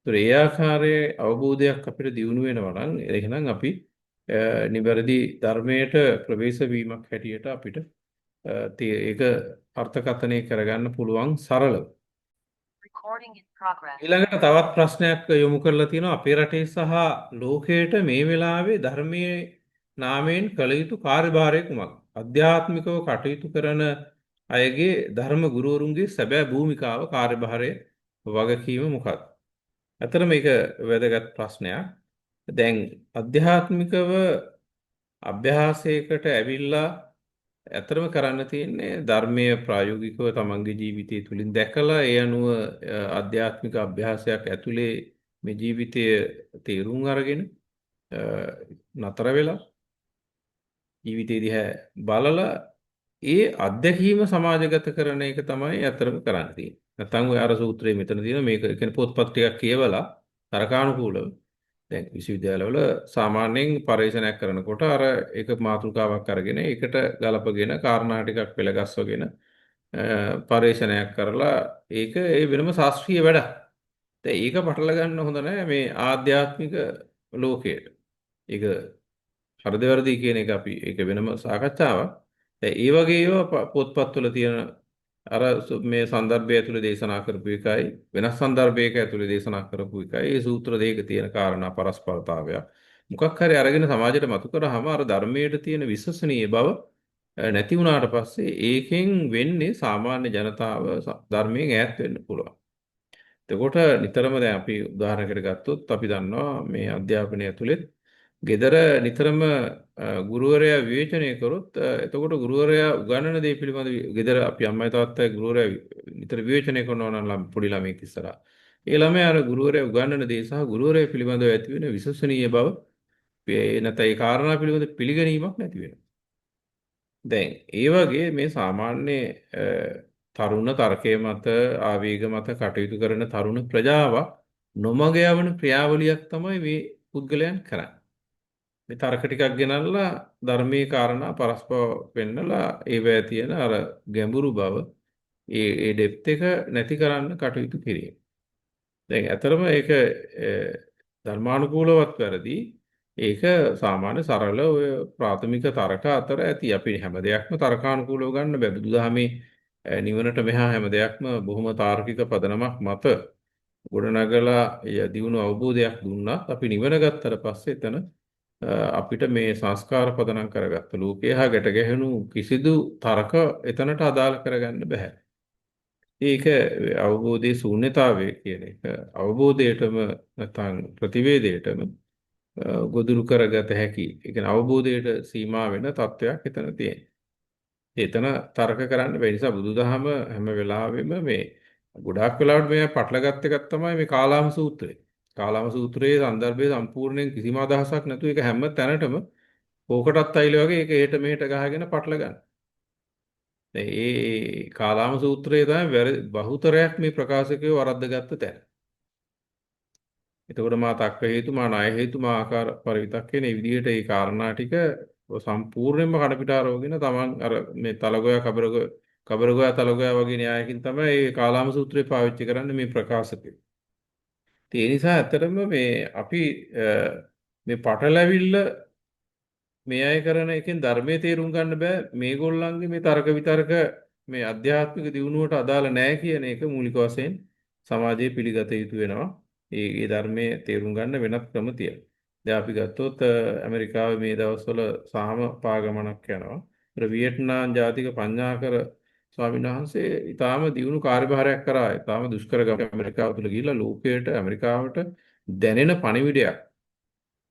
ඒතර ඒ ආකාරයේ අවබෝධයක් අපිට දියුණු වෙනවා නම් එහෙනම් අපි නිවැරදි ධර්මයට ප්‍රවේශ වීමක් හැටියට අපිට ඒක අර්ථකථනය කරගන්න පුළුවන් සරලව. ඊළඟට තවත් ප්‍රශ්නයක් යොමු කරලා තියෙනවා අපේ රටේ සහ ලෝකයට මේ වෙලාවේ ධර්මයේ නාමයෙන් කළ යුතු කාර්යභාරය කුමක්ද? අධ්‍යාත්මිකව කටයුතු කරන අයගේ ධර්ම ගුරුවරුන්ගේ සැබෑ භූමිකාව කාර්යභාරය වගකීම මොකක්ද? ඇත්තට මේක වැදගත් ප්‍රශ්නයක්. දැන් අධ්‍යාත්මිකව අභ්‍යාසයකට ඇවිල්ලා ඇත්තටම කරන්න තියෙන්නේ ධර්මයේ ප්‍රායෝගිකව තමන්ගේ ජීවිතය තුළින් දැකලා ඒ අනුව ආධ්‍යාත්මික අභ්‍යාසයක් ඇතුලේ මේ ජීවිතය තේරුම් අරගෙන නතර වෙලා ජීවිතය දිහා බලලා ඒ අත්දැකීම සමාජගත කරන එක තමයි ඇත්තටම කරන්න තියෙන්නේ. නැත්නම් ඔය අර සූත්‍රයේ මෙතන තියෙන මේක කියන්නේ පොත්පත් ටිකක් කියවලා තරකානුකූලව දැන් විශ්වවිද්‍යාලවල සාමාන්‍යයෙන් පරිශනාවක් කරනකොට අර ඒක මාතෘකාවක් අරගෙන ඒකට ගලපගෙන කාරණා ටිකක් පෙළගස්වගෙන පරිශනාවක් කරලා ඒක ඒ වෙනම ශාස්ත්‍රීය වැඩක්. දැන් ඒක පටල ගන්න හොඳ නැහැ මේ ආධ්‍යාත්මික ලෝකයට. ඒක හරිද වැරදි කියන එක අපි ඒක වෙනම සාකච්ඡාවක්. දැන් ඒ වගේ ඒවා පොත්පත්වල තියෙන අර මේ સંદર્ભය ඇතුලේ දේශනා කරපු එකයි වෙනස් સંદર્ભයක ඇතුලේ දේශනා කරපු එකයි ඒ සූත්‍ර දෙක තියෙන කාරණා පරස්පරතාවය මොකක් හරි අරගෙන සමාජයට මතු කරාම අර ධර්මයට තියෙන විශ්වසනීය බව නැති වුණාට පස්සේ ඒකෙන් වෙන්නේ සාමාන්‍ය ජනතාව ධර්මයෙන් ඈත් වෙන්න පුළුවන්. එතකොට නිතරම දැන් අපි උදාහරණයකට ගත්තොත් අපි දන්නවා මේ අධ්‍යාපනය ඇතුළේ gedara නිතරම ගුරුවරයා විවේචනය කරොත් එතකොට ගුරුවරයා උගන්වන දේ පිළිබඳ gedara අපි අම්මයි තාත්තයි ගුරුවරයා නිතර විවේචනය කරනවා නම් පොඩි ළමයෙක් ඉස්සරහා. ඒ ළමයා අර ගුරුවරයා උගන්වන දේ සහ ගුරුවරයා පිළිබඳව ඇති වෙන විශ්වසනීය බව නැත්නම් ඒ කාරණා පිළිබඳ පිළිගැනීමක් නැති වෙනවා. දැන් ඒ වගේ මේ සාමාන්‍ය තරුණ තර්කයේ මත ආවේග මත කටයුතු කරන තරුණ ප්‍රජාවක් නොමග යවන ක්‍රියාවලියක් තමයි මේ පුද්ගලයන් කරන්නේ. මේ තර්ක ටිකක් ගෙනල්ලා ධර්මයේ කාරණා පරස්පර පෙන්නලා ඒවැය තියෙන අර ගැඹුරු බව ඒ ඩෙප්ත් එක නැති කරන්න කටයුතු කිරීම. දැන් ඇතරම ඒක ධර්මානුකූලවත් වැරදි. ඒක සාමාන්‍ය සරල ඔය ප්‍රාථමික තර්ක අතර ඇති. අපි හැම දෙයක්ම තර්කානුකූලව ගන්න බෑ. බුදුදහමේ නිවනට මෙහා හැම දෙයක්ම බොහොම තාර්කික පදනමක් මත ගොඩනගලා දියුණු අවබෝධයක් දුන්නා. අපි නිවන ගත්තට පස්සේ එතන අපිට මේ සංස්කාර පදනම් කරගත්ත ලෝකයේ හා ගැට ගැහෙනු කිසිදු තර්ක එතනට අදාළ කරගන්න බෑ. ඒක අවබෝධයේ ශූන්‍යතාවය කියන එක අවබෝධයටම නැත්නම් ප්‍රතිවේදයටම ගොදුරු කරගත හැකි. ඒ කියන්නේ අවබෝධයට සීමා වෙන තත්වයක් එතන තියෙනවා. එතන තර්ක කරන්න බැරි නිසා බුදුදහම හැම වෙලාවෙම මේ ගොඩාක් වෙලාවට මේ පටලගත් එකක් තමයි මේ කාලාම සූත්‍රය. කාලාම සූත්‍රයේ સંદર્ભයේ සම්පූර්ණයෙන් කිසිම අදහසක් නැතුව ඒක හැම තැනටම ඕකටත් අයිල වගේ ඒක එහෙට මෙහෙට ගහගෙන පටල ගන්න. ඒ කාලාම සූත්‍රයේ තමයි බහුතරයක් මේ ප්‍රකාශකයෝ වරද්දගත්ත තැන. එතකොට මා තක්ක හේතු මා ණය හේතු මා ආකාර පරිවිතක් කියන මේ විදිහට මේ කාරණා ටික සම්පූර්ණයෙන්ම කඩපිටාරවගෙන තමන් අර මේ තලගොයා කබරගොයා තලගොයා වගේ න්‍යායකින් තමයි මේ කාලාම සූත්‍රය පාවිච්චි කරන්නේ මේ ප්‍රකාශකයෝ. ඒ නිසා ඇත්තටම මේ අපි මේ පටලැවිල්ල මේ අය කරන එකෙන් ධර්මයේ තේරුම් ගන්න බෑ. මේගොල්ලන්ගේ මේ තර්ක විතර්ක මේ ආධ්‍යාත්මික දියුණුවට අදාළ නැහැ කියන එක මූලික වශයෙන් සමාජයේ පිළිගත යුතු වෙනවා. ඒ ධර්මයේ තේරුම් ගන්න වෙනත් ක්‍රම තියෙනවා. දැන් අපි ගත්තොත් ඇමරිකාවේ මේ දවස්වල සාම පාගමනක් යනවා. වියට්නාම් ජාතික පඤ්ඤාකර ස්වාමීන් වහන්සේ ඊටාම දියුණු කාර්යභාරයක් කරා. ඊටාම දුෂ්කර ඇමරිකාව තුළ ගිහිල්ලා ලෝකයට ඇමරිකාවට දැනෙන පණිවිඩයක්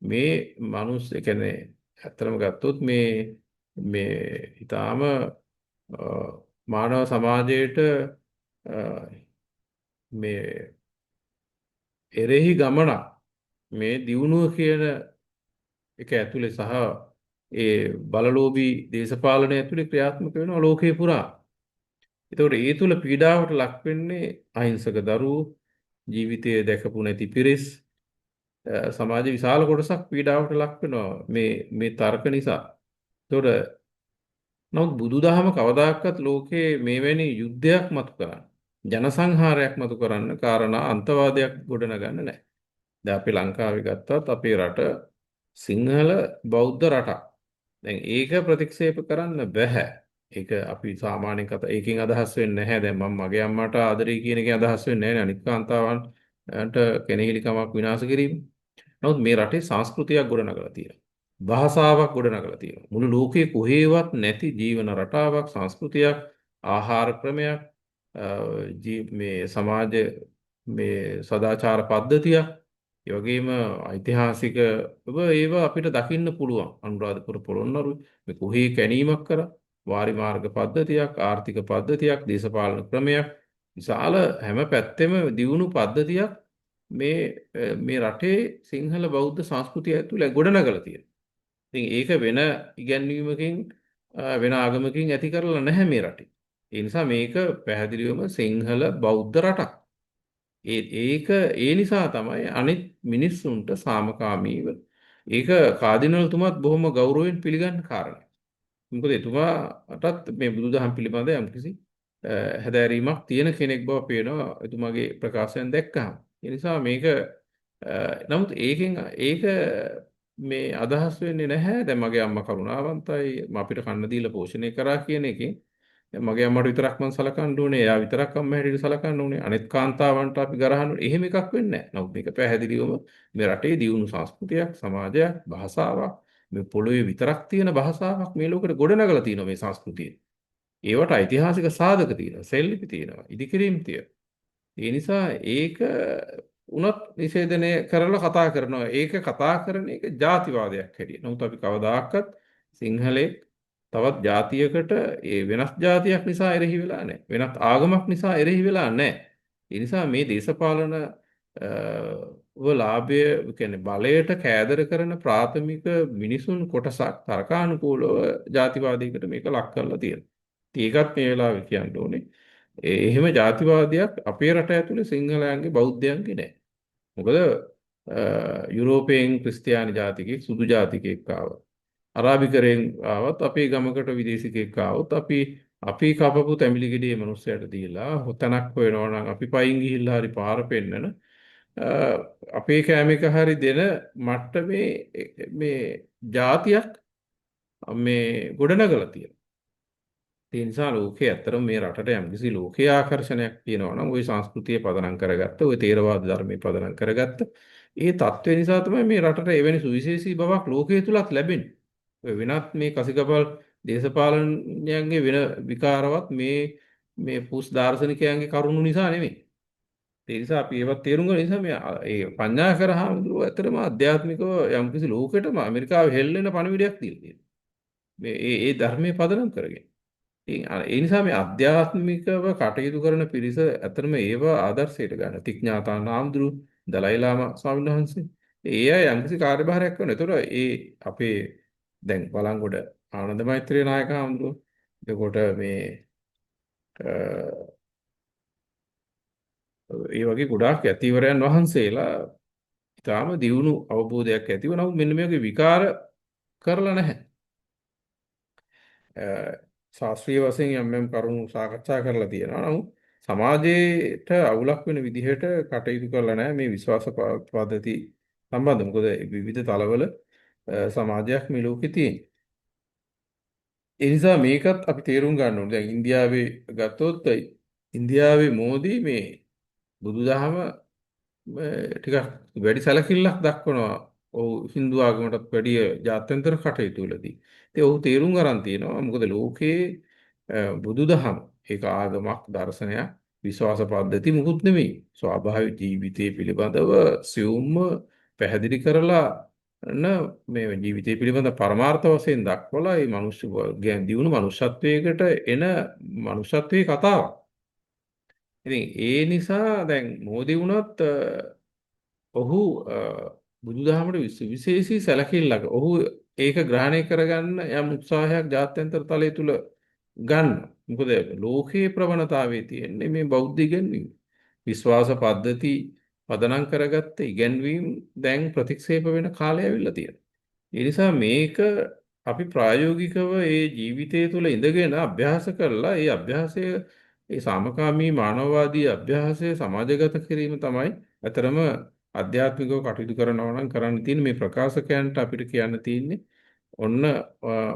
මේ මිනිස් ඒ කියන්නේ ඇත්තටම ගත්තොත් මේ ඊටාම මානව සමාජයට මේ එරෙහි ගමනක් මේ දියුණුව කියන එක ඇතුලේ සහ ඒ බලලෝභී දේශපාලනය ඇතුලේ ක්‍රියාත්මක වෙනවා ලෝකේ පුරා. ඒතකොට ඒ තුල පීඩාවට ලක් වෙන්නේ අහිංසක දරුවෝ, ජීවිතයේ දැකපු නැති පිරිස්, සමාජයේ විශාල කොටසක් පීඩාවට ලක් වෙනවා මේ තර්ක නිසා. ඒතකොට නමුත් බුදුදහම කවදාකවත් ලෝකේ මේවැනි යුද්ධයක් මතු කරන්න, ජනසංහාරයක් මතු කරන්න කාරණා අන්තවාදයක් ගොඩනගන්න නැහැ. දැන් අපි ලංකාවේ ගත්තත් අපේ රට සිංහල බෞද්ධ රටක්. දැන් ඒක ප්‍රතික්ෂේප කරන්න බෑ. ඒක අපි සාමාන්‍යයෙන් කතා ඒකෙන් අදහස් වෙන්නේ නැහැ. දැන් මම මගේ අම්මාට ආදරේ කියන එකෙන් අදහස් වෙන්නේ නැහැ නේ. අනිත් කාන්තාවන්ට කෙනෙහිලිකමක් විනාශ කිරීම. නමුත් මේ රටේ සංස්කෘතියක් ගොඩනගලා තියෙනවා. භාෂාවක් ගොඩනගලා තියෙනවා. මුළු ලෝකයේ කොහේවත් නැති ජීවන රටාවක්, සංස්කෘතියක්, ආහාර ක්‍රමයක්, මේ සමාජ මේ සදාචාර පද්ධතියක්, ඒ වගේම ඓතිහාසික ඒවා අපිට දකින්න පුළුවන්. අනුරාධපුර පොළොන්නරුවේ මේ කොහේ කැණීමක් කරා වාරි මාර්ග පද්ධතියක්, ආර්ථික පද්ධතියක්, දේශපාලන ක්‍රමයක්, විශාල හැම පැත්තෙම දියුණු පද්ධතියක් මේ රටේ සිංහල බෞද්ධ සංස්කෘතිය ඇතුළේ ගොඩනගලා තියෙනවා. ඉතින් ඒක වෙන ඉගැන්වීමකින් වෙන ආගමකින් ඇති කරලා නැහැ මේ රටේ. ඒ නිසා මේක පැහැදිලිවම සිංහල බෞද්ධ රටක්. ඒ නිසා තමයි අනිත් මිනිස්සුන්ට සාමකාමීව ඒක කාදිනල්තුමත් බොහොම ගෞරවයෙන් පිළිගන්න කාරණා. මොකද එතුමාටත් මේ බුදුදහම පිළිබඳ යම්කිසි හැදෑරීමක් තියෙන කෙනෙක් බව පේනවා එතුමාගේ ප්‍රකාශයෙන් දැක්කහම. ඒ නිසා මේක නමුත් ඒක මේ අදහස් වෙන්නේ නැහැ. දැන් මගේ අම්මා කරුණාවන්තයි අපිට කන්න දීලා පෝෂණය කරා කියන එකෙන් මගේ අම්මට විතරක් මම සලකන්න ඕනේ. එයා විතරක් අම්මා හැටියට සලකන්න ඕනේ. අනෙත් කාන්තාවන්ට අපි ගරහන්න ඕනේ. එහෙම එකක් වෙන්නේ නැහැ. නමුත් මේක පැහැදිලිවම මේ රටේ දියුණු සංස්කෘතියක්, සමාජයක්, භාෂාවක්, මේ පොළොවේ විතරක් තියෙන භාෂාවක් මේ ලෝකෙට ගොඩනගලා තියෙනවා මේ සංස්කෘතිය. ඒවට ඓතිහාසික සාධක තියෙනවා, සෙල්ලිපි තියෙනවා, ඉදිකිරීම් තියෙනවා. ඒ නිසා ඒක උනත් නිෂේධනය කරලා කතා කරනවා. ඒක කතා කරන එක ජාතිවාදයක් හැටියට. නමුත් අපි කවදාකවත් සිංහලයේ තවත් ජාතියකට ඒ වෙනස් ජාතියක් නිසා එරෙහි වෙලා නැහැ. වෙනත් ආගමක් නිසා එරෙහි වෙලා නැහැ. ඒ නිසා මේ දේශපාලන ලාභය කියන්නේ බලයට කෑදර කරන ප්‍රාථමික මිනිසුන් කොටසක් තරකානුකූලව ජාතිවාදයකට මේක ලක් කරලා තියෙනවා. ඒකත් මේ වෙලාවේ කියන්න ඕනේ. එහෙම ජාතිවාදයක් අපේ රට ඇතුලේ සිංහලයන්ගේ බෞද්ධයන්ගේ නැහැ. මොකද යුරෝපයෙන් ක්‍රිස්තියානි ජාතිකයෙක් සුදු ජාතිකයෙක් ආවා. අරාබිකරයෙන් ආවත් අපේ ගමකට විදේශිකයෙක් ආවොත් අපි කපපු තැඹිලි ගෙඩියේ මිනිස්සයාට දීලා හොතනක් හොයනවා නම් අපි පයින් ගිහිල්ලා හරි පාර පෙන්නන අපේ කෑම එක හරි දෙන මට්ටමේ මේ જાතියක් මේ ගොඩනගලා තියෙනවා. ඒ නිසා ලෝකයේ ඇත්තටම මේ රටට යම්කිසි ලෝකීය ආකර්ෂණයක් තියෙනවා නම් ওই සංස්කෘතිය පදනම් කරගත්ත, ওই තේරවාද ධර්මයේ පදනම් කරගත්ත ඒ தත්ත්වය නිසා තමයි මේ රටට එවැනි සුවිශේෂී බවක් ලෝකයේ තුලත් ලැබෙන්නේ. ඔය වෙනත් මේ කසිකපල් දේශපාලනයන්ගේ වෙන විකාරවත් මේ පුස් දාර්ශනිකයන්ගේ කරුණු නිසා නෙමෙයි. ඒ නිසා අපි ඒවත් තේරුම් ගන්න නිසා ඒ පඤ්ඤාකර හාමුදුරුවෝ ඇත්තටම ආධ්‍යාත්මිකව යම්කිසි ලෝකෙටම ඇමරිකාවේ හෙල්ලෙන පණිවිඩයක් දීලා තියෙනවා. මේ ධර්මයේ පදනම් කරගෙන. ඒ නිසා මේ අධ්‍යාත්මිකව කටයුතු කරන පිරිස ඇත්තටම ඒව ආදර්ශයට ගන්න. තිඥාතාන හාමුදුරුවෝ, දලයි ලාමා ස්වාමීන් වහන්සේ. ඒ අය යම්කිසි කාර්යභාරයක් කරනවා. ඒතකොට ඒ අපේ දැන් බලංගොඩ ආනන්ද මෛත්‍රී නායක හාමුදුරුවෝ. එතකොට මේ ඒ වගේ ගොඩාක් යතිවරයන් වහන්සේලා ඊටාම දියුණු අවබෝධයක් ඇතිව නමුත් මෙන්න මේ වගේ විකාර කරලා නැහැ. ශාස්ත්‍රීය වශයෙන් යම් කරුණු සාකච්ඡා කරලා තියෙනවා. නමුත් සමාජයට අවුලක් වෙන විදිහට කටයුතු කරලා නැහැ මේ විශ්වාස පද්ධති සම්බන්ධ. මොකද විවිධ තලවල සමාජයක් මේ ලෝකේ තියෙනවා. ඒ නිසා මේකත් අපි තේරුම් ගන්න ඕනේ. දැන් ඉන්දියාවේ ගත්තොත් ඉන්දියාවේ මෝදි මේ බුදුදහම ටිකක් වැඩි සැලකිල්ලක් දක්වනවා. ඔව් හින්දු ආගමටත් වැඩිය ජාත්‍යන්තර කටයුතු වලදී. ඉතින් ඔහු තේරුම් ගන්න තියෙනවා. මොකද ලෝකේ බුදුදහම ඒක ආගමක් දර්ශනයක් විශ්වාස පද්ධති මුකුත් නෙමෙයි. ස්වාභාවික ජීවිතය පිළිබඳව සියුම්ම පැහැදිලි කරලා මේ ජීවිතය පිළිබඳ පරමාර්ථ වශයෙන් දක්වලා මේ මිනිස්සු දියුණු මනුෂ්‍යත්වයකට එන මනුෂ්‍යත්වයේ කතාවක්. ඉතින් ඒ නිසා දැන් මෝදි වුණත් ඔහු බුදුදහමට විශේෂී සැලකිල්ලක් ඔහු ඒක ග්‍රහණය කරගන්න යම් උත්සාහයක් ජාත්‍යන්තර තලයේ තුල ගන්න. මොකද ලෝකයේ ප්‍රවණතාවයේ තියෙන්නේ මේ බෞද්ධ ඉගැන්වීම. විශ්වාස පද්ධති පදනම් කරගත්ත ඉගැන්වීම් දැන් ප්‍රතික්ෂේප වෙන කාලය ඇවිල්ලා තියෙනවා. ඒ නිසා මේක අපි ප්‍රායෝගිකව ඒ ජීවිතය තුළ ඉඳගෙන අභ්‍යාස කරලා ඒ අභ්‍යාසය ඒ සාමකාමී මානවවාදී අභ්‍යාසය සමාජගත කිරීම තමයි අතරම ආධ්‍යාත්මිකව කටයුතු කරනවා නම් කරන්න තියෙන්නේ මේ ප්‍රකාශකයන්ට අපිට කියන්න තියෙන්නේ ඔන්න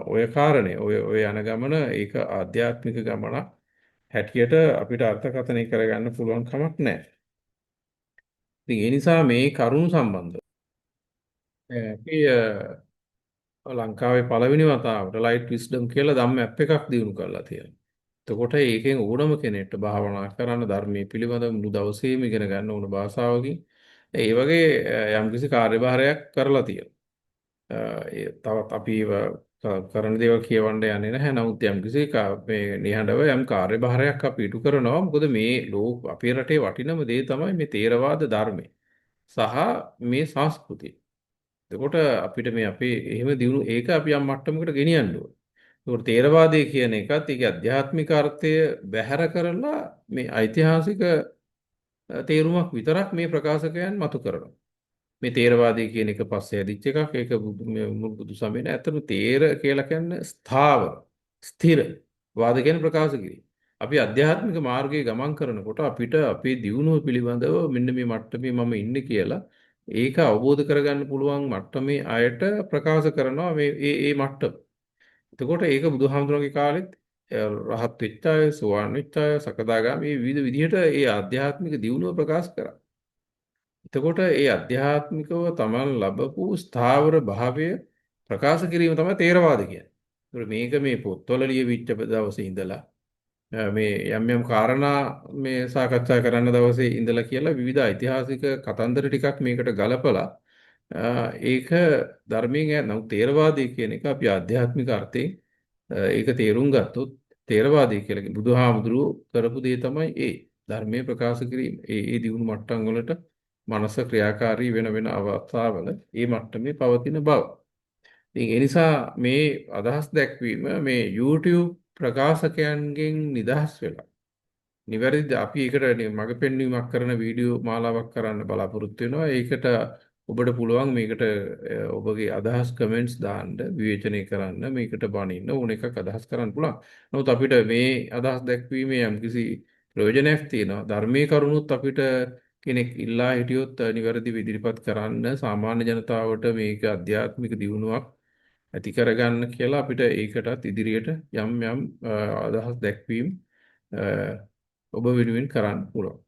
ඔය කාරණේ ඔය යන ගමන ඒක ආධ්‍යාත්මික ගමනක් හැටියට අපිට අර්ථකථනය කරගන්න පුළුවන් කමක් නැහැ. ඉතින් ඒ නිසා මේ කරුණු සම්බන්ධව අපි ලංකාවේ පළවෙනි වතාවට ලයිට් විස්ඩම් කියලා ධම්ම ඇප් එකක් දිනු කරලා තියෙනවා. එතකොට ඒකෙන් ඕනම කෙනෙක්ට භාවනා කරන්න ධර්මයේ පිළිබඳව මුළු දවසේම ඉගෙන ගන්න ඕන භාෂාවකින් ඒ වගේ යම්කිසි කාර්යභාරයක් කරලා තියෙනවා. තවත් අපි කරන දේවල් කියවන්න යන්නේ නැහැ. නමුත් යම්කිසි මේ නිහඬව යම් කාර්යභාරයක් අපි ඉටු කරනවා. මොකද මේ අපේ රටේ වටිනම දේ තමයි මේ තේරවාද ධර්මය සහ මේ සංස්කෘතිය. එතකොට අපිට මේ අපේ එහෙම දිනු ඒක අපි යම් මට්ටමකට ගෙනියන්න ඕනේ. ඒකට තේරවාදය කියන එකත් ඒකේ අධ්‍යාත්මික අර්ථය බැහැර කරලා මේ ඓතිහාසික තේරුමක් විතරක් මේ ප්‍රකාශකයන් මතු කරනවා. මේ තේරවාදය කියන එක පස්සේ ඇදිච්ච එකක්. ඒක බුදු සමයේ නෑ. අතන තේර කියලා කියන්නේ ස්ථාවර, ස්ථිර වාද කියන ප්‍රකාශ කිරීම. අපි අධ්‍යාත්මික මාර්ගයේ ගමන් කරනකොට අපිට අපේ දියුණුව පිළිබඳව මෙන්න මේ මට්ටමේ මම ඉන්නේ කියලා ඒක අවබෝධ කරගන්න පුළුවන් මට්ටමේ අයට ප්‍රකාශ කරනවා මේ මට්ටම. එතකොට ඒක බුදුහාමුදුරන්ගේ කාලෙත් රහත් වෙච්ච අය, සෝවාන් වෙච්ච අය, සකදාගාමී මේ විවිධ විදිහට ඒ ආධ්‍යාත්මික දියුණුව ප්‍රකාශ කරා. එතකොට ඒ අධ්‍යාත්මිකව තමන් ලබපු ස්ථාවර භාවය ප්‍රකාශ කිරීම තමයි තේරවාද කියන්නේ. ඒතකොට මේක මේ පොත්වල ලියවිච්ච දවසේ ඉඳලා මේ යම් කාරණා මේ සාකච්ඡා කරන්න දවසේ ඉඳලා කියලා විවිධ ඓතිහාසික කතන්දර ටිකක් මේකට ගලපලා ඒක ධර්මයෙන් නමුත් තේරවාදී කියන එක අපි ආධ්‍යාත්මික අර්ථයෙන් ඒක තේරුම් ගත්තොත් තේරවාදී කියලා බුදුහාමුදුරුවෝ කරපු දේ තමයි ඒ ධර්මයේ ප්‍රකාශ කිරීම. ඒ දියුණු මට්ටම් වලට මනස ක්‍රියාකාරී වෙන අවස්ථාවල ඒ මට්ටමේ පවතින බව. ඉතින් ඒ නිසා මේ අදහස් දැක්වීම මේ YouTube ප්‍රකාශකයන්ගෙන් නිදහස් වෙලා නිවැරදි අපි ඒකට මඟ පෙන්වීමක් කරන වීඩියෝ මාලාවක් කරන්න බලාපොරොත්තු වෙනවා. ඒකට ඔබට පුළුවන් මේකට ඔබගේ අදහස් කමෙන්ට්ස් දාන්න විවේචනය කරන්න මේකට බනින්න ඕන එකක් අදහස් කරන්න පුළුවන්. නමුත් අපිට මේ අදහස් දැක්වීමේ යම්කිසි ප්‍රයෝජනයක් තියෙනවා. ධර්මයේ කරුණුත් අපිට කෙනෙක් ඉල්ලා හිටියොත් නිවැරදි ඉදිරිපත් කරන්න සාමාන්‍ය ජනතාවට මේක ආධ්‍යාත්මික දියුණුවක් ඇති කරගන්න කියලා අපිට ඒකටත් ඉදිරියට යම් අදහස් දැක්වීම ඔබ වෙනුවෙන් කරන්න පුළුවන්.